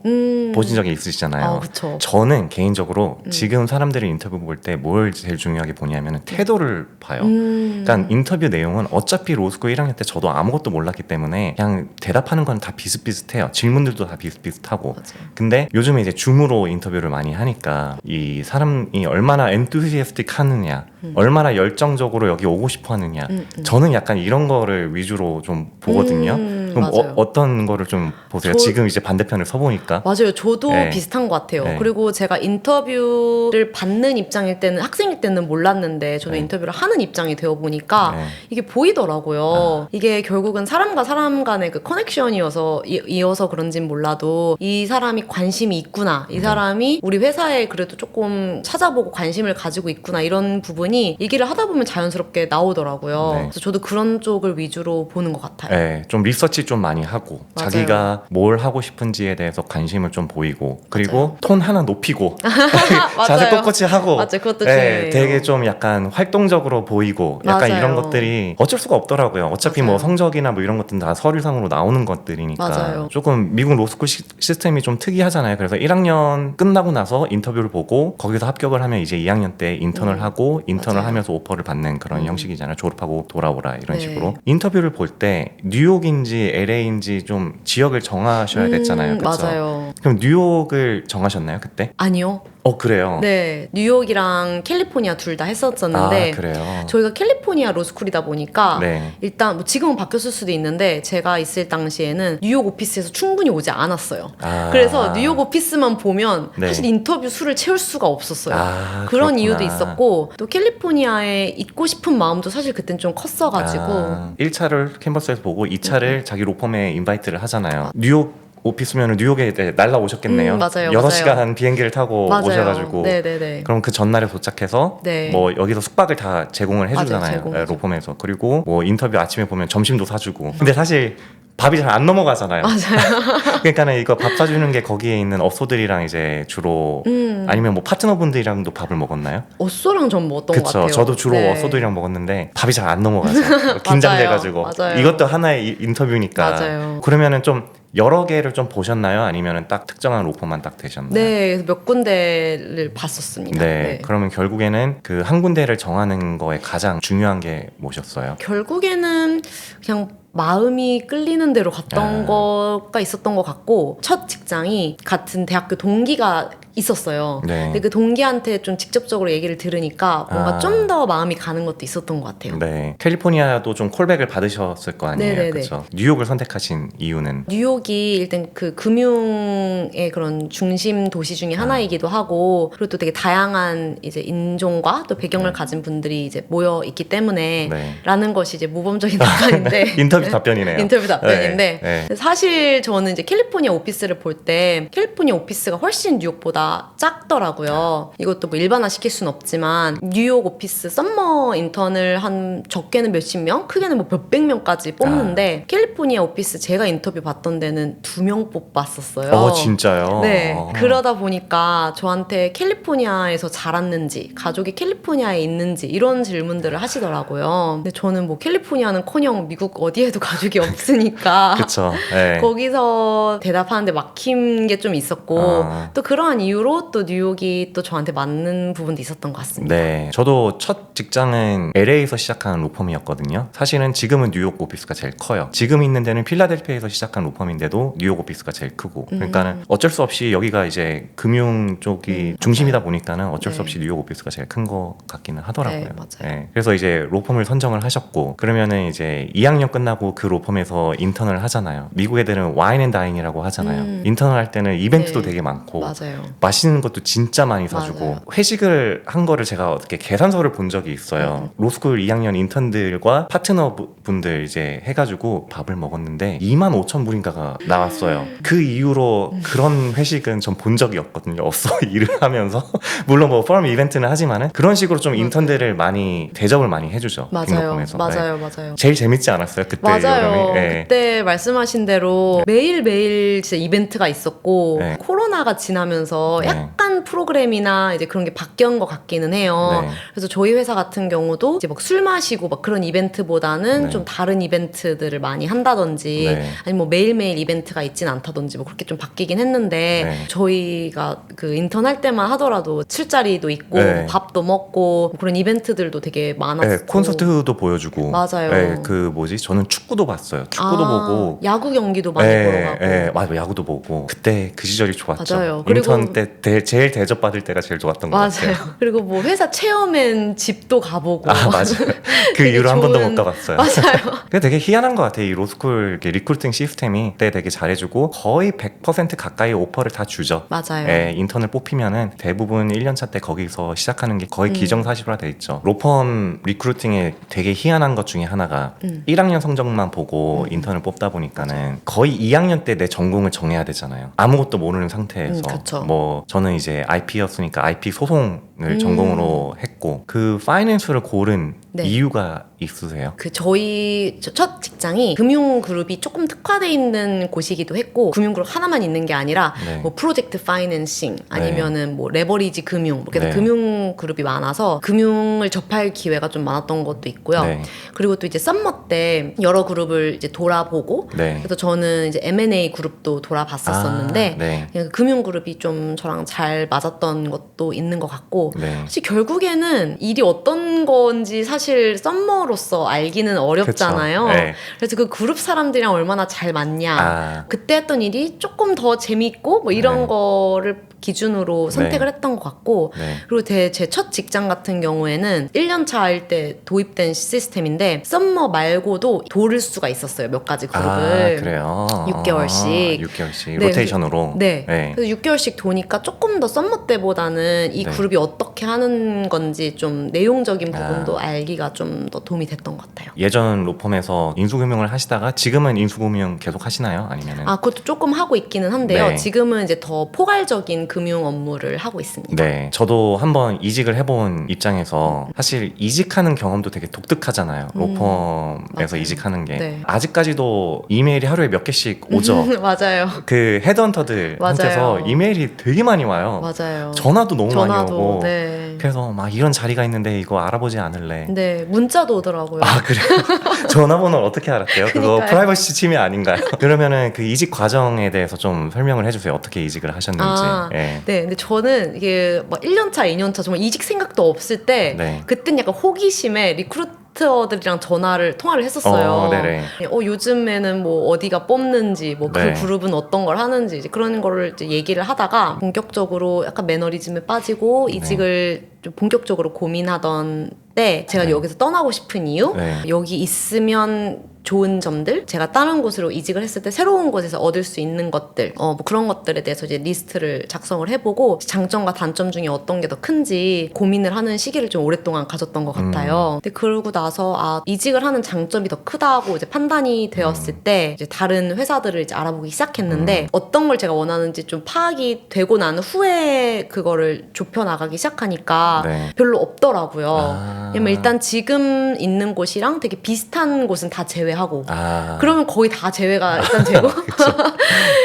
S1: 보신 적이 있으시잖아요.
S2: 그쵸.
S1: 저는 개인적으로 지금 사람들이 인터뷰 볼 때 뭘 제일 중요하게 보냐면 태도를 봐요. 그러니까 인터뷰 내용은 어차피 로스쿨 1학년 때 저도 아무것도 몰랐기 때문에 그냥 대답하는 건 다 비슷비슷해요. 질문들도 다 비슷비슷하고.
S2: 맞아요.
S1: 근데 요즘에 이제 줌으로 인터뷰를 많이 하니까 이 사람이 얼마나 엔투시애스틱 하느냐, 얼마나 열정적으로 여기 오고 싶어 하느냐. 저는 약간 이런 거를 위주로 좀 보거든요. 그럼
S2: 맞아요.
S1: 어떤 거를 좀 보세요? 지금 이제 반대편을 서보니까.
S2: 맞아요. 저도
S1: 네.
S2: 비슷한 것 같아요.
S1: 네.
S2: 그리고 제가 인터뷰를 받는 입장일 때는 학생일 때는 몰랐는데 저도
S1: 네.
S2: 인터뷰를 하는 입장이 되어 보니까
S1: 네.
S2: 이게 보이더라고요. 이게 결국은 사람과 사람 간의 그 커넥션이어서 이어서 그런진 몰라도 이 사람이 관심이 있구나. 이 사람이 우리 회사에 그래도 조금 찾아보고 관심을 가지고 있구나. 이런 부분이 얘기를 하다 보면 자연스럽게 나오더라고요.
S1: 네.
S2: 그래서 저도 그런 쪽을 위주로 보는 것 같아요.
S1: 네, 좀 리서치 좀 많이 하고
S2: 맞아요.
S1: 자기가 뭘 하고 싶은지에 대해서 관심을 좀 보이고 그리고
S2: 맞아요.
S1: 톤 하나 높이고
S2: 맞아요.
S1: 자세 꼿꼿이 하고
S2: 맞아요. 그것도
S1: 네,
S2: 중요해요.
S1: 되게 좀 약간 활동적으로 보이고 약간
S2: 맞아요.
S1: 이런 것들이 어쩔 수가 없더라고요. 어차피
S2: 맞아요.
S1: 뭐 성적이나 뭐 이런 것들은 다 서류상으로 나오는 것들이니까
S2: 맞아요.
S1: 조금 미국 로스쿨 시스템이 좀 특이하잖아요. 그래서 1학년 끝나고 나서 인터뷰를 보고 거기서 합격을 하면 이제 2학년 때 인턴을 하고 인턴을
S2: 맞아요.
S1: 하면서 오퍼를 받는 그런 형식이잖아요. 졸업하고 돌아오라 이런
S2: 네.
S1: 식으로. 인터뷰를 볼 때 뉴욕인지 LA인지 좀 지역을 정하셔야 됐잖아요. 그렇죠?
S2: 맞아요.
S1: 그럼 뉴욕을 정하셨나요 그때?
S2: 아니요.
S1: 그래요?
S2: 네, 뉴욕이랑 캘리포니아 둘 다 했었었는데
S1: 아, 그래요?
S2: 저희가 캘리포니아 로스쿨이다 보니까
S1: 네.
S2: 일단 뭐 지금은 바뀌었을 수도 있는데 제가 있을 당시에는 뉴욕 오피스에서 충분히 오지 않았어요.
S1: 아.
S2: 그래서 뉴욕 오피스만 보면
S1: 네.
S2: 사실 인터뷰 수를 채울 수가 없었어요.
S1: 아,
S2: 그런
S1: 그렇구나.
S2: 이유도 있었고 또 캘리포니아에 있고 싶은 마음도 사실 그땐 좀 컸어가지고
S1: 1차를 캠퍼스에서 보고 2차를 자기 로펌에 인바이트를 하잖아요. 뉴욕 오피스면 뉴욕에 이제 날라오셨겠네요.
S2: 맞아요,
S1: 6시간
S2: 맞아요.
S1: 비행기를 타고
S2: 맞아요.
S1: 오셔가지고
S2: 네네네.
S1: 그럼 그 전날에 도착해서
S2: 네.
S1: 뭐 여기서 숙박을 다 제공을
S2: 맞아요,
S1: 해주잖아요.
S2: 제공해줘.
S1: 로펌에서. 그리고 뭐 인터뷰 아침에 보면 점심도 사주고. 근데 사실 밥이 잘 안 넘어가잖아요.
S2: 맞아요.
S1: 그러니까는 이거 밥 사주는 게 거기에 있는 업소들이랑 이제 주로 아니면 뭐 파트너분들이랑도 밥을 먹었나요?
S2: 어쏘랑 전 먹었던 것
S1: 그쵸.
S2: 같아요.
S1: 저도 주로
S2: 네.
S1: 업소들이랑 먹었는데 밥이 잘 안 넘어가죠. 긴장돼가지고.
S2: 맞아요.
S1: 이것도 하나의 인터뷰니까.
S2: 맞아요.
S1: 그러면은 좀 여러 개를 좀 보셨나요? 아니면은 딱 특정한 로펌만 딱 되셨나요?
S2: 네, 그래서 몇 군데를 봤었습니다.
S1: 네. 그러면 결국에는 그 한 군데를 정하는 거에 가장 중요한 게 뭐셨어요?
S2: 결국에는 그냥 마음이 끌리는 대로 갔던 거가 있었던 것 같고, 첫 직장이 같은 대학교 동기가 있었어요.
S1: 네.
S2: 근데 그 동기한테 좀 직접적으로 얘기를 들으니까 뭔가 좀 더 마음이 가는 것도 있었던 것 같아요.
S1: 네. 캘리포니아도 좀 콜백을 받으셨을 거 아니에요.
S2: 네네네.
S1: 그렇죠. 뉴욕을 선택하신 이유는
S2: 뉴욕이 일단 그 금융의 그런 중심 도시 중에 하나이기도 하고, 그리고 또 되게 다양한 이제 인종과 또 배경을 가진 분들이 이제 모여 있기 때문에
S1: 네.
S2: 라는 것이 이제 모범적인 답변인데
S1: 인터뷰 답변이네요.
S2: 인터뷰 답변인데
S1: 네. 네.
S2: 사실 저는 이제 캘리포니아 오피스를 볼 때 캘리포니아 오피스가 훨씬 뉴욕보다 작더라고요. 이것도 뭐 일반화 시킬 수는 없지만 뉴욕 오피스 썸머 인턴을 한 적게는 몇십 명, 크게는 뭐 몇백 명까지 뽑는데 캘리포니아 오피스 제가 인터뷰 봤던 데는 2명 뽑았었어요.
S1: 진짜요?
S2: 네. 그러다 보니까 저한테 캘리포니아에서 자랐는지, 가족이 캘리포니아에 있는지 이런 질문들을 하시더라고요. 근데 저는 뭐 캘리포니아는커녕 미국 어디에도 가족이 없으니까
S1: 그쵸. 네.
S2: 거기서 대답하는데 막힌 게 좀 있었고 또 그러한 이유로 또 뉴욕이 또 저한테 맞는 부분도 있었던 것 같습니다.
S1: 네. 저도 첫 직장은 LA에서 시작한 로펌이었거든요. 사실은 지금은 뉴욕 오피스가 제일 커요. 지금 있는 데는 필라델피아에서 시작한 로펌인데도 뉴욕 오피스가 제일 크고. 그러니까는 어쩔 수 없이 여기가 이제 금융 쪽이 중심이다 보니까는 어쩔 수
S2: 네.
S1: 없이 뉴욕 오피스가 제일 큰 것 같기는 하더라고요.
S2: 네, 맞아요.
S1: 그래서 이제 로펌을 선정을 하셨고, 그러면은 이제 2학년 끝나고 그 로펌에서 인턴을 하잖아요. 미국 애들은 와인 앤 다인이라고 하잖아요. 인턴을 할 때는 이벤트도
S2: 네.
S1: 되게 많고
S2: 맞아요.
S1: 맛있는 것도 진짜 많이 사주고
S2: 맞아요.
S1: 회식을 한 거를 제가 어떻게 계산서를 본 적이 있어요. 로스쿨 2학년 인턴들과 파트너분들 이제 해가지고 밥을 먹었는데 25,000불인가가 나왔어요. 그 이후로 그런 회식은 전 본 적이 없거든요. 없어 일을 하면서 물론 뭐 포럼 이벤트는 하지만은 그런 식으로 좀 인턴들을 많이 대접을 많이 해주죠.
S2: 맞아요.
S1: 빅로펌에서.
S2: 맞아요.
S1: 네.
S2: 맞아요.
S1: 제일 재밌지 않았어요? 그때
S2: 맞아요.
S1: 여름에? 네.
S2: 그때 말씀하신 대로 매일매일 진짜 이벤트가 있었고
S1: 네.
S2: 코로나가 지나면서
S1: 네.
S2: 약간 프로그램이나 이제 그런 게 바뀐 것 같기는 해요.
S1: 네.
S2: 그래서 저희 회사 같은 경우도 이제 막 술 마시고 막 그런 이벤트보다는
S1: 네.
S2: 좀 다른 이벤트들을 많이 한다든지
S1: 네.
S2: 아니면 뭐 매일매일 이벤트가 있진 않다든지 뭐 그렇게 좀 바뀌긴 했는데
S1: 네.
S2: 저희가 그 인턴 할 때만 하더라도 술자리도 있고
S1: 네.
S2: 밥도 먹고 그런 이벤트들도 되게 많았고
S1: 네, 콘서트도 보여주고.
S2: 맞아요.
S1: 네, 그 뭐지? 저는 축구도 봤어요. 축구도 보고.
S2: 야구 경기도 많이 보러 가고.
S1: 맞아, 야구도 보고. 그때 그 시절이 좋았죠.
S2: 맞아요.
S1: 인턴 때 제일 대접받을 때가 제일 좋았던 것 같아요.
S2: 맞아요. 그리고 뭐 회사 체험엔 집도 가보고.
S1: 맞아요. 그
S2: 되게
S1: 이후로 한 번도
S2: 좋은-
S1: 못 가봤어요.
S2: 맞아요.
S1: 근데 되게 희한한 것 같아요. 이 로스쿨 이렇게 리크루팅 시스템이 그때 되게 잘해주고 거의 100% 가까이 오퍼를 다 주죠.
S2: 맞아요.
S1: 인턴을 뽑히면은 대부분 1년차 때 거기서 시작하는 게 거의 기정사실화 돼 있죠. 로펌 리크루팅에 되게 희한한 것 중에 하나가 1학년 성적만 보고 인턴을 뽑다 보니까는 거의 2학년 때 내 전공을 정해야 되잖아요. 아무것도 모르는 상태에서.
S2: 그쵸.
S1: 뭐 저는 이제 IP였으니까 IP 소송을 전공으로 했고 그 파이낸스를 고른
S2: 네.
S1: 이유가 있으세요?
S2: 그 저희 첫 직장이 금융그룹이 조금 특화돼 있는 곳이기도 했고 금융그룹 하나만 있는 게 아니라
S1: 네.
S2: 뭐 프로젝트 파이낸싱 아니면은 뭐 레버리지 금융 그래서
S1: 네.
S2: 금융그룹이 많아서 금융을 접할 기회가 좀 많았던 것도 있고요.
S1: 네.
S2: 그리고 또 이제 썸머 때 여러 그룹을 이제 돌아보고
S1: 네.
S2: 그래서 저는 이제 M&A 그룹도 돌아봤었었는데
S1: 네.
S2: 그냥 금융그룹이 좀 저랑 잘 맞았던 것도 있는 것 같고
S1: 네.
S2: 사실 결국에는 일이 어떤 건지 사실 썸머로서 알기는 어렵잖아요.
S1: 그쵸. 네.
S2: 그래서 그 그룹 사람들이랑 얼마나 잘 맞냐.
S1: 아.
S2: 그때 했던 일이 조금 더 재밌고 뭐 이런
S1: 네.
S2: 거를 기준으로 선택을 했던 것 같고
S1: 네.
S2: 그리고 제 첫 직장 같은 경우에는 1년 차일 때 도입된 시스템인데 썸머 말고도 돌을 수가 있었어요. 몇 가지 그룹을.
S1: 그래요?
S2: 6개월씩.
S1: 6개월씩
S2: 네,
S1: 로테이션으로.
S2: 네. 그래서 6개월씩 도니까 조금 더 썸머 때보다는 이
S1: 네.
S2: 그룹이 어떻게 하는 건지 좀 내용적인 부분도 알기가 좀 더 도움이 됐던 것 같아요.
S1: 예전 로펌에서 인수금융을 하시다가 지금은 인수금융 계속 하시나요? 아니면은?
S2: 그것도 조금 하고 있기는 한데요.
S1: 네.
S2: 지금은 이제 더 포괄적인 금융 업무를 하고 있습니다.
S1: 네, 저도 한번 이직을 해본 입장에서 사실 이직하는 경험도 되게 독특하잖아요. 로펌에서
S2: 맞아요.
S1: 이직하는 게
S2: 네.
S1: 아직까지도 이메일이 하루에 몇 개씩 오죠.
S2: 맞아요.
S1: 그 헤드헌터들한테서
S2: 맞아요.
S1: 이메일이 되게 많이 와요.
S2: 맞아요.
S1: 전화도 너무 많이
S2: 전화도,
S1: 오고.
S2: 네.
S1: 그래서 막 이런 자리가 있는데 이거 알아보지 않을래.
S2: 네, 문자도 오더라고요.
S1: 그래요? 전화번호를 어떻게 알았대요? 그거
S2: 그러니까요.
S1: 프라이버시 침해 아닌가요? 그러면은 그 이직 과정에 대해서 좀 설명을 해주세요. 어떻게 이직을 하셨는지. 예.
S2: 네, 근데 저는 이게 막 1년차, 2년차 정말 이직 생각도 없을 때
S1: 네.
S2: 그땐 약간 호기심에 리크루터들이랑 통화를 했었어요.
S1: 네네.
S2: 요즘에는 뭐 어디가 뽑는지, 뭐 그
S1: 네.
S2: 그룹은 어떤 걸 하는지 이제 그런 거를 이제 얘기를 하다가 본격적으로 약간 매너리즘에 빠지고
S1: 네.
S2: 이직을 좀 본격적으로 고민하던 때 제가
S1: 네.
S2: 여기서 떠나고 싶은 이유,
S1: 네.
S2: 여기 있으면 좋은 점들, 제가 다른 곳으로 이직을 했을 때 새로운 곳에서 얻을 수 있는 것들, 뭐 그런 것들에 대해서 이제 리스트를 작성을 해보고 장점과 단점 중에 어떤 게 더 큰지 고민을 하는 시기를 좀 오랫동안 가졌던 것 같아요. 근데 그러고 나서 이직을 하는 장점이 더 크다고 이제 판단이 되었을 때 이제 다른 회사들을 이제 알아보기 시작했는데 어떤 걸 제가 원하는지 좀 파악이 되고 난 후에 그거를 좁혀 나가기 시작하니까
S1: 네.
S2: 별로 없더라고요. 왜냐면 일단 지금 있는 곳이랑 되게 비슷한 곳은 다 제외하고 그러면 거의 다 제외가 일단 되고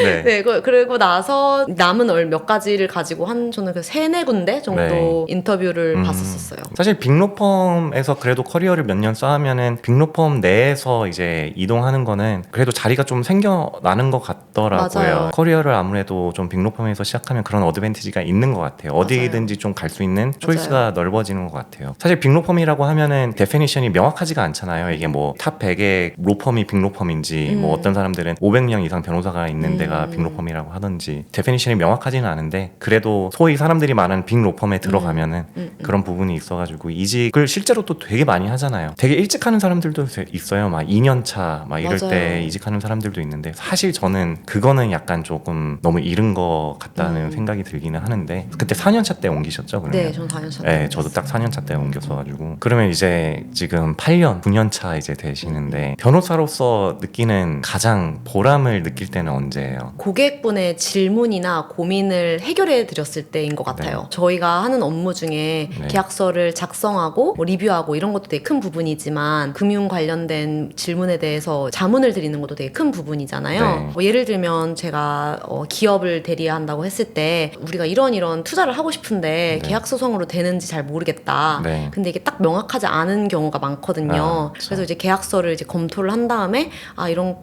S1: 네.
S2: 네, 그리고 나서 남은 몇 가지를 가지고 저는 그 3-4군데 정도
S1: 네.
S2: 인터뷰를 봤었어요.
S1: 사실 빅로펌에서 그래도 커리어를 몇 년 쌓으면은 빅로펌 내에서 이제 이동하는 거는 그래도 자리가 좀 생겨나는 것 같더라고요.
S2: 맞아요.
S1: 커리어를 아무래도 좀 빅로펌에서 시작하면 그런 어드밴티지가 있는 것 같아요. 어디든지 좀 갈 수 있는 초이스가 넓어지는 것 같아요. 사실 빅로펌이라고 하면은 데피니션이 명확하지가 않잖아요. 이게 뭐 탑 100의 로펌이 빅로펌인지 뭐 어떤 사람들은 500명 이상 변호사가 있는 데가 빅로펌이라고 하던지 데피니션이 명확하지는 않은데 그래도 소위 사람들이 말하는 빅로펌에 들어가면은 그런 부분이 있어가지고 이직을 실제로 또 되게 많이 하잖아요. 되게 일찍 하는 사람들도 있어요. 막 2년 차 막 이럴
S2: 맞아요.
S1: 때 이직하는 사람들도 있는데 사실 저는 그거는 약간 조금 너무 이른 것 같다는 생각이 들기는 하는데 그때 4년 차 때 옮기셨죠? 그러면?
S2: 네, 저는 4년 차.
S1: 네, 저도 딱 4년 차 때 옮겼어가지고 그러면 이제 지금 8년, 9년 차 이제 되시는데 변호사로서 느끼는 가장 보람을 느낄 때는 언제예요?
S2: 고객분의 질문이나 고민을 해결해 드렸을 때인 것 같아요. 저희가 하는 업무 중에 계약서를 작성하고 뭐 리뷰하고 이런 것도 되게 큰 부분이지만 금융 관련된 질문에 대해서 자문을 드리는 것도 되게 큰 부분이잖아요.
S1: 네.
S2: 뭐 예를 들면 제가 기업을 대리한다고 했을 때 우리가 이런 투자를 하고 싶은데 계약 소송으로 되는지 잘 모르겠다.
S1: 네.
S2: 근데 이게 딱 명확하지 않은 경우가 많거든요.
S1: 그렇죠.
S2: 그래서 이제 계약서를 이제 검토를 한 다음에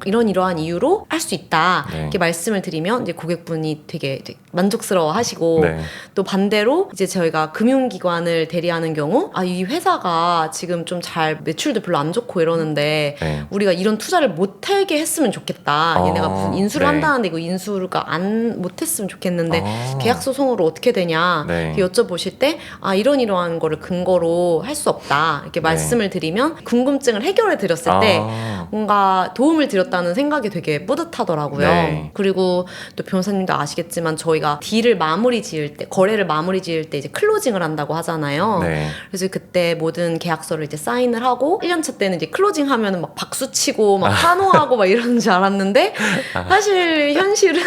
S2: 이러한 이유로 할 수 있다.
S1: 네.
S2: 이렇게 말씀을 드리면 이제 고객분이 되게 이제 만족스러워하시고
S1: 네.
S2: 또 반대로 이제 저희가 금융기관을 대리하는 경우 이 회사가 지금 좀 잘 매출도 별로 안 좋고 이러는데
S1: 네.
S2: 우리가 이런 투자를 못하게 했으면 좋겠다. 얘네가 무슨 인수를
S1: 네.
S2: 한다는데 이거 인수가 못했으면 좋겠는데 계약 소송으로 어떻게 되냐
S1: 네.
S2: 이렇게 여쭤보실 때 이러한 거를 근거로 할 수 없다 이렇게 말씀을 드리면 궁금증을 해결해 드렸을 때 뭔가 도움을 드렸다는 생각이 되게 뿌듯하더라고요.
S1: 네.
S2: 그리고 또 변호사님도 아시겠지만 저희가 딜을 마무리 지을 때 거래를 마무리 지을 때 이제 클로징을 한다고 하잖아요.
S1: 네.
S2: 그래서 그때 모든 계약서를 이제 사인을 하고 1년차 때는 이제 클로징 하면은 막 박수 치고 막 환호하고 막 이러는 줄 알았는데 사실 현실은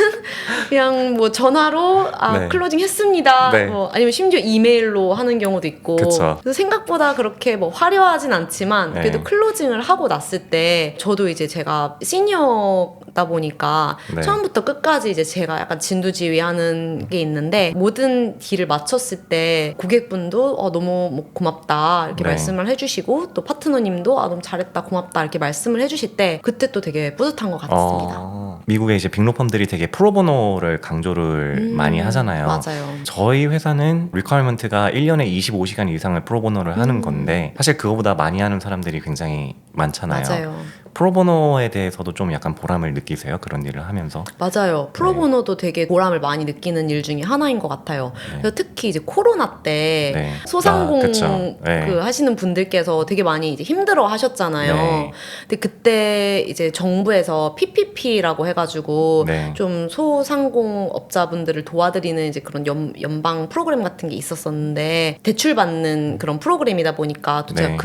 S2: 그냥 뭐 전화로
S1: 네.
S2: 클로징 했습니다.
S1: 네.
S2: 뭐 아니면 심지어 이메일로 하는 경우도 있고.
S1: 그쵸.
S2: 그래서 생각보다 그렇게 뭐 화려하진 않지만 그래도
S1: 네.
S2: 클로징을 하고 났을 때 저도 이제 제가 시니어다 보니까
S1: 네.
S2: 처음부터 끝까지 이제 제가 약간 진두지휘하는 게 있는데 모든 딜을 마쳤을 때 고객분도 너무 뭐 고맙다 이렇게
S1: 네.
S2: 말씀을 해주시고 또 파트너님도 너무 잘했다 고맙다 이렇게 말씀을 해주실 때 그때 또 되게 뿌듯한 것 같았습니다.
S1: 미국의 이제 빅로펌들이 되게 프로보노를 강조를 많이 하잖아요.
S2: 맞아요.
S1: 저희 회사는 리퀘어먼트가 1년에 25시간 이상을 프로보노를 하는 건데 사실 그거보다 많이 하는 사람들이 굉장히 많잖아요.
S2: 맞아요.
S1: 프로보노에 대해서도 좀 약간 보람을 느끼세요? 그런 일을 하면서?
S2: 맞아요. 프로보노도 되게 보람을 많이 느끼는 일 중에 하나인 것 같아요. 그래서 특히 이제 코로나 때
S1: 네.
S2: 소상공
S1: 그쵸. 네.
S2: 그 하시는 분들께서 되게 많이 이제 힘들어 하셨잖아요.
S1: 네.
S2: 근데 그때 이제 정부에서 PPP라고 해가지고
S1: 네.
S2: 좀 소상공업자분들을 도와드리는 이제 그런 연방 프로그램 같은 게 있었었는데 대출 받는 그런 프로그램이다 보니까 또 제가
S1: 네.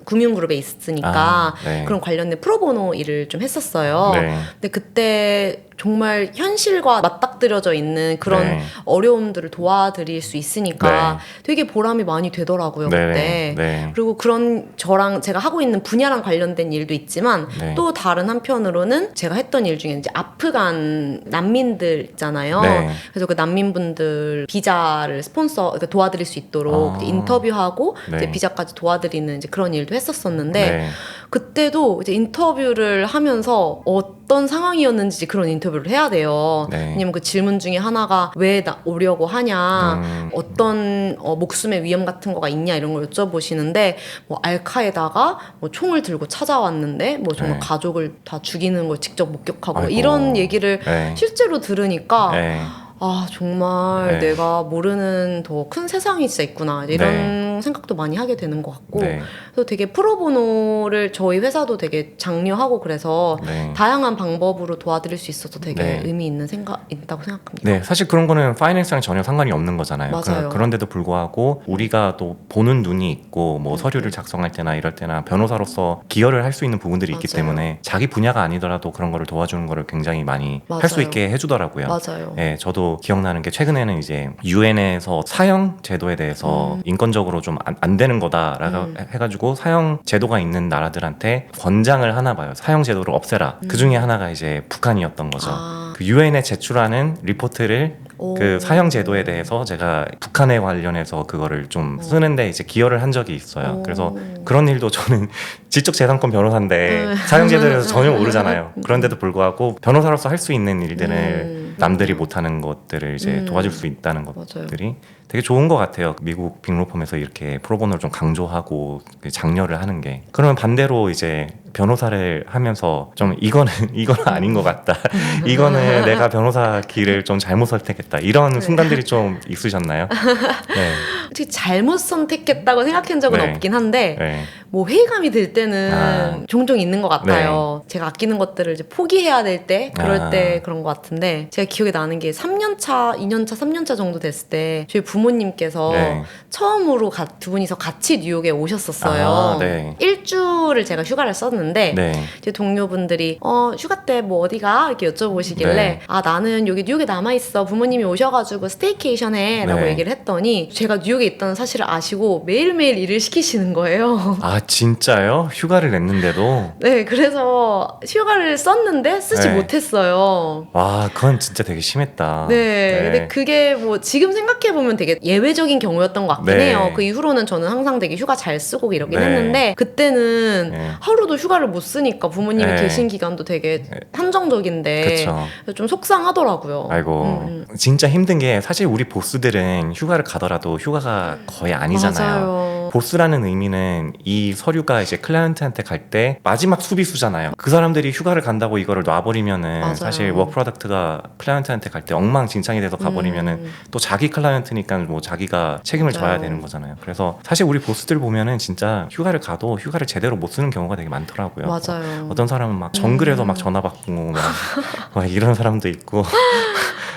S2: 금융그룹에 있으니까
S1: 네.
S2: 그런 관련된 프로보노 일을 좀 했었어요.
S1: 네.
S2: 근데 그때 정말 현실과 맞닥뜨려져 있는 그런
S1: 네.
S2: 어려움들을 도와드릴 수 있으니까 되게 보람이 많이 되더라고요.
S1: 네.
S2: 그때.
S1: 네.
S2: 그리고 그런 저랑 제가 하고 있는 분야랑 관련된 일도 있지만
S1: 네.
S2: 또 다른 한편으로는 제가 했던 일 중에 이제 아프간 난민들 있잖아요.
S1: 네.
S2: 그래서 그 난민분들 비자를 그러니까 도와드릴 수 있도록 이제 인터뷰하고
S1: 네.
S2: 이제 비자까지 도와드리는 이제 그런 일도 했었었는데
S1: 네.
S2: 그때도 이제 인터뷰를 하면서 어떤 상황이었는지 그런 인터뷰를 해야 돼요.
S1: 네.
S2: 왜냐면 그 질문 중에 하나가 왜 오려고 하냐, 어떤 목숨의 위험 같은 거가 있냐 이런 걸 여쭤보시는데 뭐 알카에다가 뭐 총을 들고 찾아왔는데 뭐 정말
S1: 네.
S2: 가족을 다 죽이는 걸 직접 목격하고
S1: 아이고.
S2: 이런 얘기를
S1: 네.
S2: 실제로 들으니까
S1: 네.
S2: 아 정말
S1: 네.
S2: 내가 모르는 더 큰 세상이 진짜 있구나 이런 생각도 많이 하게 되는 것 같고
S1: 네.
S2: 그래서 되게 프로보노를 저희 회사도 되게 장려하고 그래서
S1: 네.
S2: 다양한 방법으로 도와드릴 수 있어서 되게
S1: 네.
S2: 의미 있다고 생각합니다.
S1: 네, 사실 그런 거는 파이낸스랑 전혀 상관이 없는 거잖아요.
S2: 맞아요.
S1: 그런데도 불구하고 우리가 또 보는 눈이 있고 뭐 서류를 작성할 때나 이럴 때나 변호사로서 기여를 할 수 있는 부분들이 있기
S2: 맞아요.
S1: 때문에 자기 분야가 아니더라도 그런 거를 도와주는 거를 굉장히 많이 할 수
S2: 맞아요.
S1: 있게 해주더라고요.
S2: 맞아요.
S1: 네, 저도 기억나는 게 최근에는 이제 유엔에서 사형 제도에 대해서 인권적으로 좀 안 되는 거다라고 해가지고 사형 제도가 있는 나라들한테 권장을 하나 봐요. 사형 제도를 없애라. 그 중에 하나가 이제 북한이었던 거죠.
S2: 아.
S1: 그 유엔에 제출하는 리포트를
S2: 오.
S1: 그 사형 제도에 대해서 제가 북한에 관련해서 그거를 좀 쓰는데 이제 기여를 한 적이 있어요.
S2: 오.
S1: 그래서 그런 일도 저는 지적재산권 변호사인데 사형 제도에 대해서 전혀 모르잖아요. 그런데도 불구하고 변호사로서 할 수 있는 일들을 남들이 못하는 것들을 이제 도와줄 수 있다는 것들이 되게 좋은 것 같아요. 미국 빅로펌에서 이렇게 프로보노를 좀 강조하고 장려를 하는 게. 그러면 반대로 이제 변호사를 하면서 좀 이거는 아닌 것 같다. 이거는 내가 변호사 길을 좀 잘못 선택했다. 이런 순간들이 좀 있으셨나요? 네.
S2: 솔직히 잘못 선택했다고 생각한 적은
S1: 네.
S2: 없긴 한데
S1: 네.
S2: 뭐 회의감이 들 때는 종종 있는 것 같아요. 제가 아끼는 것들을 이제 포기해야 될 때 그럴 때 그런 것 같은데 제가 기억에 나는 게 3년차, 2년차, 3년차 정도 됐을 때 저희 부모님께서
S1: 네.
S2: 처음으로 두 분이서 같이 뉴욕에 오셨었어요.
S1: 아, 네.
S2: 일주를 제가 휴가를 썼는데
S1: 네.
S2: 제 동료분들이 휴가 때 뭐 어디가? 이렇게 여쭤보시길래
S1: 네.
S2: 아 나는 여기 뉴욕에 남아있어. 부모님이 오셔가지고 스테이케이션 해 라고
S1: 네.
S2: 얘기를 했더니 제가 뉴욕에 있다는 사실을 아시고 매일매일 일을 시키시는 거예요.
S1: 아 진짜요? 휴가를 냈는데도?
S2: 네, 그래서 휴가를 썼는데 쓰지
S1: 네.
S2: 못했어요.
S1: 와 그건 진짜 되게 심했다.
S2: 네, 근데 그게 뭐 지금 생각해보면 되게 예외적인 경우였던 것 같긴
S1: 네.
S2: 해요. 그 이후로는 저는 항상 되게 휴가 잘 쓰고 이러긴
S1: 네.
S2: 했는데 그때는
S1: 네.
S2: 하루도 휴가를 못 쓰니까 부모님이
S1: 네.
S2: 계신 기간도 되게 한정적인데
S1: 그쵸.
S2: 좀 속상하더라고요.
S1: 아이고 진짜 힘든 게 사실 우리 보스들은 휴가를 가더라도 휴가가 거의 아니잖아요.
S2: 맞아요.
S1: 보스라는 의미는 이 서류가 이제 클라이언트한테 갈 때 마지막 수비수잖아요. 그 사람들이 휴가를 간다고 이거를 놔버리면은
S2: 맞아요.
S1: 사실 워크 프로덕트가 클라이언트한테 갈 때 엉망진창이 돼서 가버리면은 또 자기 클라이언트니까 뭐 자기가 책임을
S2: 맞아요.
S1: 져야 되는 거잖아요. 그래서 사실 우리 보스들 보면은 진짜 휴가를 가도 휴가를 제대로 못 쓰는 경우가 되게 많더라고요.
S2: 맞아요.
S1: 어떤 사람은 막 정글에서 막 전화 받고 막 이런 사람도 있고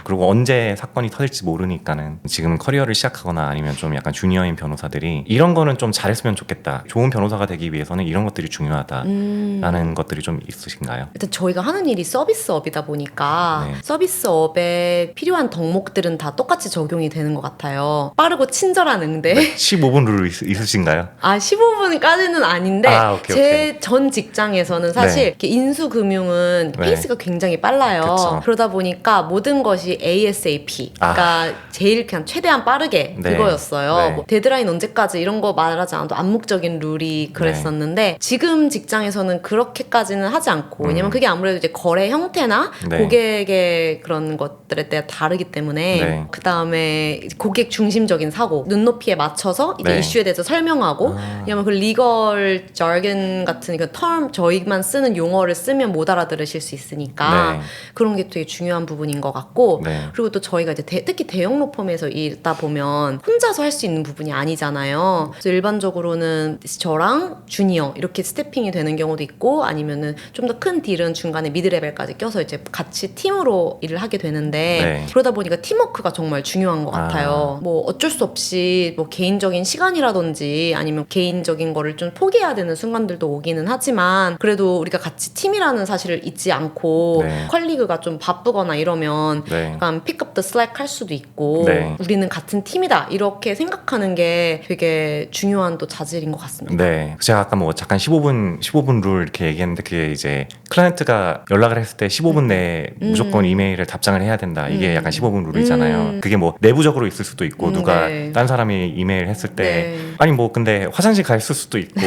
S1: 그리고 언제 사건이 터질지 모르니까는 지금은 커리어를 시작하거나 아니면 좀 약간 주니어인 변호사들이 이런 거는 좀 잘했으면 좋겠다. 좋은 변호사가 되기 위해서는 이런 것들이 중요하다라는 것들이 좀 있으신가요?
S2: 일단 저희가 하는 일이 서비스업이다 보니까
S1: 네.
S2: 서비스업에 필요한 덕목들은 다 똑같이 적용이 되는 것 같아요. 빠르고 친절한 응대.
S1: 15분 룰 있으신가요?
S2: 아 15분까지는 아닌데
S1: 아, 오케이,
S2: 제 전 직장에서는 사실
S1: 네.
S2: 이렇게 인수금융은
S1: 네.
S2: 페이스가 굉장히 빨라요.
S1: 그쵸.
S2: 그러다 보니까 모든 것이 룰이 ASAP가 제일 그냥 최대한 빠르게
S1: 네.
S2: 그거였어요.
S1: 네.
S2: 뭐 데드라인 언제까지 이런 거 말하지 않아도 암묵적인 룰이 그랬었는데 지금 직장에서는 그렇게까지는 하지 않고 왜냐면 그게 아무래도 이제 거래 형태나
S1: 네.
S2: 고객의 그런 것들에 따라 다르기 때문에
S1: 네.
S2: 그 다음에 고객 중심적인 사고 눈높이에 맞춰서 이제
S1: 네.
S2: 이슈에 대해서 설명하고 왜냐면 그 리걸 jargon 같은 그 term 저희만 쓰는 용어를 쓰면 못 알아들으실 수 있으니까
S1: 네.
S2: 그런 게 되게 중요한 부분인 것 같고
S1: 네.
S2: 그리고 또 저희가 이제 특히 대형 로펌에서 일다 보면 혼자서 할 수 있는 부분이 아니잖아요. 그래서 일반적으로는 저랑 주니어 이렇게 스태핑이 되는 경우도 있고 아니면은 좀 더 큰 딜은 중간에 미드 레벨까지 껴서 이제 같이 팀으로 일을 하게 되는데
S1: 네.
S2: 그러다 보니까 팀워크가 정말 중요한 것 같아요. 뭐 어쩔 수 없이 뭐 개인적인 시간이라든지 아니면 개인적인 거를 좀 포기해야 되는 순간들도 오기는 하지만 그래도 우리가 같이 팀이라는 사실을 잊지 않고
S1: 네.
S2: 컬리그가 좀 바쁘거나 이러면
S1: 네.
S2: 약간 픽업 더 슬랙 할 수도 있고
S1: 네.
S2: 우리는 같은 팀이다 이렇게 생각하는 게 되게 중요한 또 자질인 것 같습니다.
S1: 네. 제가 아까 뭐 잠깐 15분 룰 이렇게 얘기했는데 그게 이제 클라이언트가 연락을 했을 때 15분 내에 무조건 이메일에 답장을 해야 된다. 이게 약간 15분 룰이잖아요. 그게 뭐 내부적으로 있을 수도 있고 누가
S2: 네.
S1: 딴 사람이 이메일 했을 때
S2: 네.
S1: 아니 뭐 근데 화장실 가 있을 수도 있고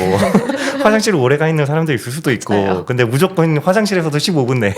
S1: 화장실 오래 가 있는 사람도 있을 수도 있고
S2: 맞아요.
S1: 근데 무조건 화장실에서도 15분 내에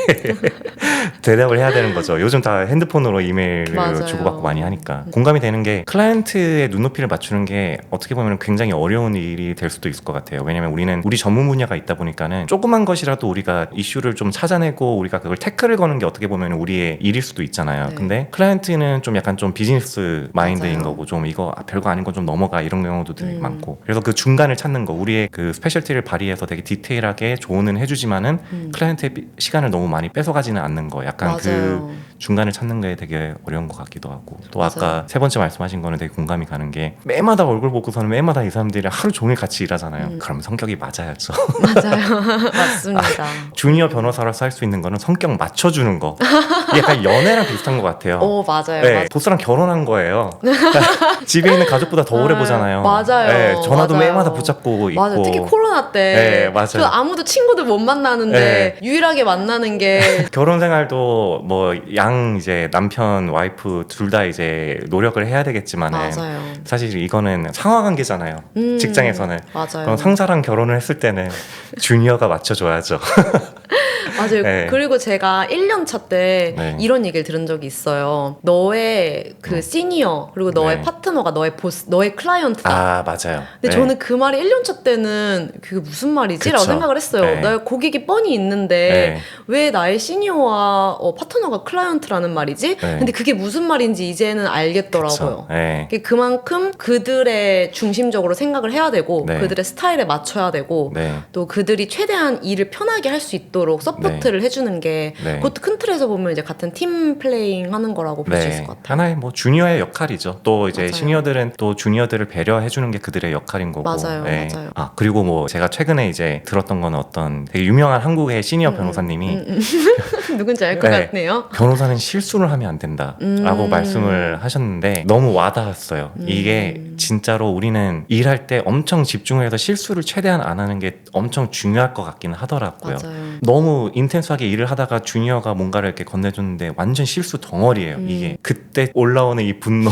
S1: 대답을 해야 되는 거죠. 요즘 다 핸드폰으로 이메일을
S2: 맞아요.
S1: 주고받고 많이 하니까 공감이 되는 게 클라이언트의 눈높이를 맞추는 게 어떻게 보면 굉장히 어려운 일이 될 수도 있을 것 같아요. 왜냐면 우리는 우리 전문 분야가 있다 보니까는 조그만 것이라도 우리가 이슈를 좀 찾아내고 우리가 그걸 태클을 거는 게 어떻게 보면 우리의 일일 수도 있잖아요.
S2: 네.
S1: 근데 클라이언트는 좀 약간 좀 비즈니스 마인드인
S2: 맞아요.
S1: 거고 좀 이거 별거 아닌 건 좀 넘어가 이런 경우도 되게
S2: 음.
S1: 많고 그래서 그 중간을 찾는 거 우리의 그 스페셜티를 발휘해서 되게 디테일하게 조언은 해주지만은 클라이언트의 시간을 너무 많이 뺏어가지는 않는 거 약간 그
S2: 맞아요.
S1: 중간을 찾는 게 되게 어려운 것 같기도 하고 또
S2: 맞아요.
S1: 아까 세 번째 말씀하신 거는 되게 공감이 가는 게 매마다 얼굴 보고서는 매마다 이 사람들이 하루 종일 같이 일하잖아요. 그럼 성격이 맞아야죠.
S2: 맞아요. 맞습니다.
S1: 주니어 변호사로서 할 수 있는 거는 성격 맞춰주는 거. 이게 약간 연애랑 비슷한 것 같아요.
S2: 오 맞아요.
S1: 네,
S2: 맞아요.
S1: 보스랑 결혼한 거예요. 집에 있는 가족보다 더 오래 보잖아요.
S2: 맞아요.
S1: 네, 전화도
S2: 맞아요.
S1: 매마다 붙잡고 있고.
S2: 맞아요. 특히 코로나 때.
S1: 네, 맞아요.
S2: 그 아무도 친구들 못 만나는데 유일하게 만나는 게
S1: 결혼 생활도 뭐 양 이제 남편 와이프 둘 다 이제 노력을 해야 되겠지만은
S2: 맞아요.
S1: 사실 이거는 상하 관계잖아요. 직장에서는.
S2: 맞아요.
S1: 그럼 상사랑 결혼을 했을 때는 주니어가 맞춰줘야죠.
S2: 맞아요.
S1: 네.
S2: 그리고 제가 1년 차 때
S1: 네.
S2: 이런 얘기를 들은 적이 있어요. 너의 그 시니어 그리고 너의
S1: 네.
S2: 파트너가 너의 보스, 너의 클라이언트다.
S1: 아 맞아요.
S2: 근데
S1: 네.
S2: 저는 그 말이 1년 차 때는 그게 무슨 말이지? 라고
S1: 그쵸.
S2: 생각을 했어요.
S1: 네.
S2: 나의 고객이 뻔히 있는데
S1: 네.
S2: 왜 나의 시니어와 파트너가 클라이언트라는 말이지?
S1: 네.
S2: 근데 그게 무슨 말인지 이제는 알겠더라고요.
S1: 그쵸. 네.
S2: 그만큼 그들의 중심적으로 생각을 해야 되고
S1: 네.
S2: 그들의 스타일에 맞춰야 되고
S1: 네.
S2: 또 그들이 최대한 일을 편하게 할 수 있도록 서포트를 해주는 게
S1: 네.
S2: 그것도 큰 틀에서 보면 이제 같은 팀 플레잉 하는 거라고 볼 수 있을 것 같아요.
S1: 하나의 뭐 주니어의 역할이죠. 또 이제
S2: 맞아요.
S1: 시니어들은 또 주니어들을 배려해주는 게 그들의 역할인 거고.
S2: 맞아요, 맞아요.
S1: 아 그리고 뭐 제가 최근에 이제 들었던 건 어떤 되게 유명한 한국의 시니어 변호사님이
S2: 누군지 알 것
S1: 네.
S2: 같네요.
S1: 변호사는 실수를 하면 안 된다라고 말씀을 하셨는데 너무 와닿았어요. 이게 진짜로 우리는 일할 때 엄청 집중을 해서 실수를 최대한 안 하는 게 엄청 중요할 것 같기는 하더라고요.
S2: 맞아요.
S1: 너무 인텐스하게 일을 하다가 주니어가 뭔가를 이렇게 건네줬는데 완전 실수 덩어리예요. 이게 그때 올라오는 이 분노.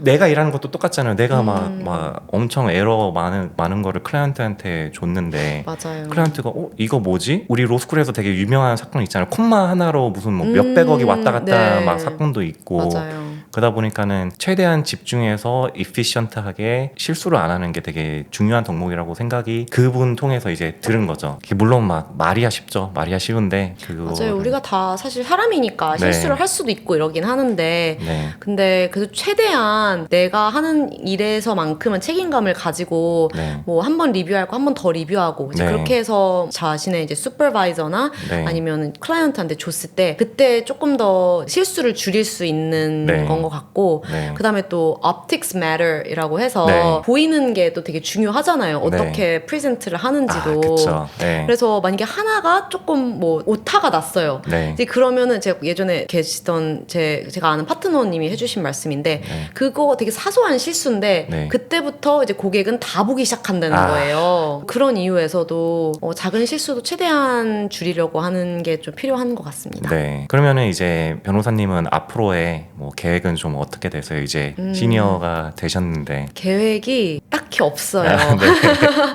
S1: 내가 일하는 것도 똑같잖아요. 내가 막 엄청 에러 많은 거를 클라이언트한테 줬는데
S2: 맞아요.
S1: 클라이언트가 이거 뭐지? 우리 로스쿨에서 되게 유명한 사건 있잖아요. 콤마 하나로 무슨 뭐 몇백억이 왔다 갔다
S2: 네.
S1: 막 사건도 있고
S2: 맞아요.
S1: 그러다 보니까는 최대한 집중해서 이피션트하게 실수를 안 하는 게 되게 중요한 덕목이라고 생각이 그분 통해서 이제 들은 거죠. 물론 막 말이야 쉽죠. 말이야 쉬운데
S2: 맞아요. 우리가 다 사실 사람이니까
S1: 네.
S2: 실수를 할 수도 있고 이러긴 하는데
S1: 네.
S2: 근데 그래도 최대한 내가 하는 일에서만큼은 책임감을 가지고
S1: 네.
S2: 뭐 한 번 리뷰할 거 한 번 더 리뷰하고 이제
S1: 네.
S2: 그렇게 해서 자신의 이제 슈퍼바이저나
S1: 네.
S2: 아니면 클라이언트한테 줬을 때 그때 조금 더 실수를 줄일 수 있는
S1: 네.
S2: 건 것 같고
S1: 네.
S2: 그다음에 또 optics matter이라고 해서
S1: 네.
S2: 보이는 게 또 되게 중요하잖아요. 어떻게 프레젠트를 하는지도.
S1: 그쵸. 네.
S2: 그래서 만약에 하나가 조금 뭐 오타가 났어요.
S1: 네.
S2: 이제 그러면은 제가 예전에 계시던 제가 아는 파트너님이 해주신 말씀인데 그거 되게 사소한 실수인데
S1: 네.
S2: 그때부터 이제 고객은 다 보기 시작한다는 거예요. 그런 이유에서도 작은 실수도 최대한 줄이려고 하는 게 좀 필요한 것 같습니다.
S1: 네. 그러면은 이제 변호사님은 앞으로의 뭐 계획은 좀 어떻게 되세요? 이제 시니어가 되셨는데.
S2: 계획이 딱히 없어요.
S1: 네.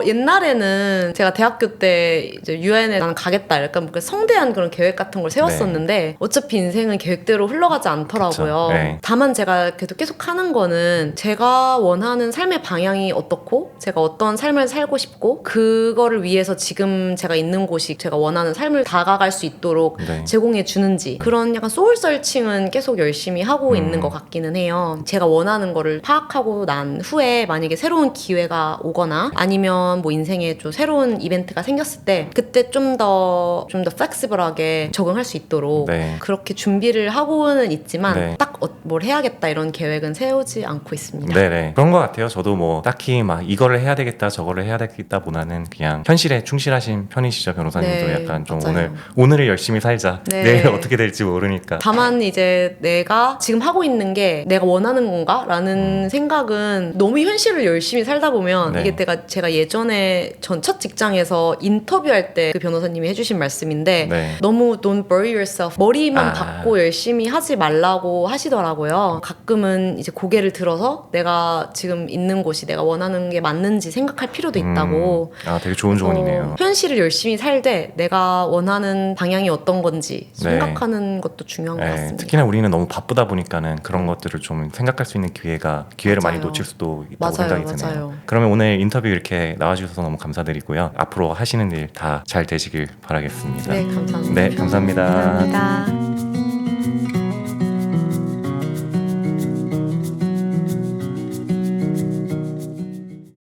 S2: 옛날에는 제가 대학교 때 이제 유엔에 나는 가겠다 약간 그 성대한 그런 계획 같은 걸 세웠었는데 어차피 인생은 계획대로 흘러가지 않더라고요.
S1: 그쵸. 네.
S2: 다만 제가 계속 하는 거는 제가 원하는 삶의 방향이 어떻고 제가 어떤 삶을 살고 싶고 그거를 위해서 지금 제가 있는 곳이 제가 원하는 삶을 다가갈 수 있도록
S1: 네.
S2: 제공해 주는지 그런 약간 소울 서칭은 계속 열심히 하고 있는 것 같기는 해요. 제가 원하는 거를 파악하고 난 후에 만약에 새로운 기회가 오거나 아니면 뭐 인생에 좀 새로운 이벤트가 생겼을 때 그때 좀 더 플렉시블하게 적응할 수 있도록
S1: 네.
S2: 그렇게 준비를 하고는 있지만
S1: 네.
S2: 딱 뭘 해야겠다 이런 계획은 세우지 않고 있습니다.
S1: 네네. 그런 것 같아요. 저도 뭐 딱히 막 이거를 해야 되겠다 저거를 해야 되겠다 보다는 그냥 현실에 충실하신 편이시죠. 변호사님도
S2: 네,
S1: 약간 좀
S2: 맞아요.
S1: 오늘을 열심히 살자.
S2: 네.
S1: 내일 어떻게 될지 모르니까.
S2: 다만 이제 내가 지금 하고 있는 게 내가 원하는 건가? 라는 생각은 너무 현실을 열심히 살다 보면
S1: 네.
S2: 이게 제가 예전에 전 첫 직장에서 인터뷰할 때 그 변호사님이 해주신 말씀인데
S1: 네.
S2: 너무 don't bury yourself 머리만
S1: 아.
S2: 박고 열심히 하지 말라고 하시더라고요. 가끔은 이제 고개를 들어서 내가 지금 있는 곳이 내가 원하는 게 맞는지 생각할 필요도 있다고.
S1: 되게 좋은 조언이네요.
S2: 현실을 열심히 살되 내가 원하는 방향이 어떤 건지
S1: 네.
S2: 생각하는 것도 중요한 것 같습니다.
S1: 특히나 우리는 너무 바쁘다 보니까는 그런 것들을 좀 생각할 수 있는 기회를 많이
S2: 맞아요.
S1: 놓칠 수도 있다고
S2: 맞아요,
S1: 생각이 드네요.
S2: 맞아요.
S1: 그러면 오늘 인터뷰 이렇게 나와주셔서 너무 감사드리고요. 앞으로 하시는 일 다 잘 되시길 바라겠습니다.
S2: 네, 감사합니다.
S1: 네, 감사합니다.
S2: 감사합니다.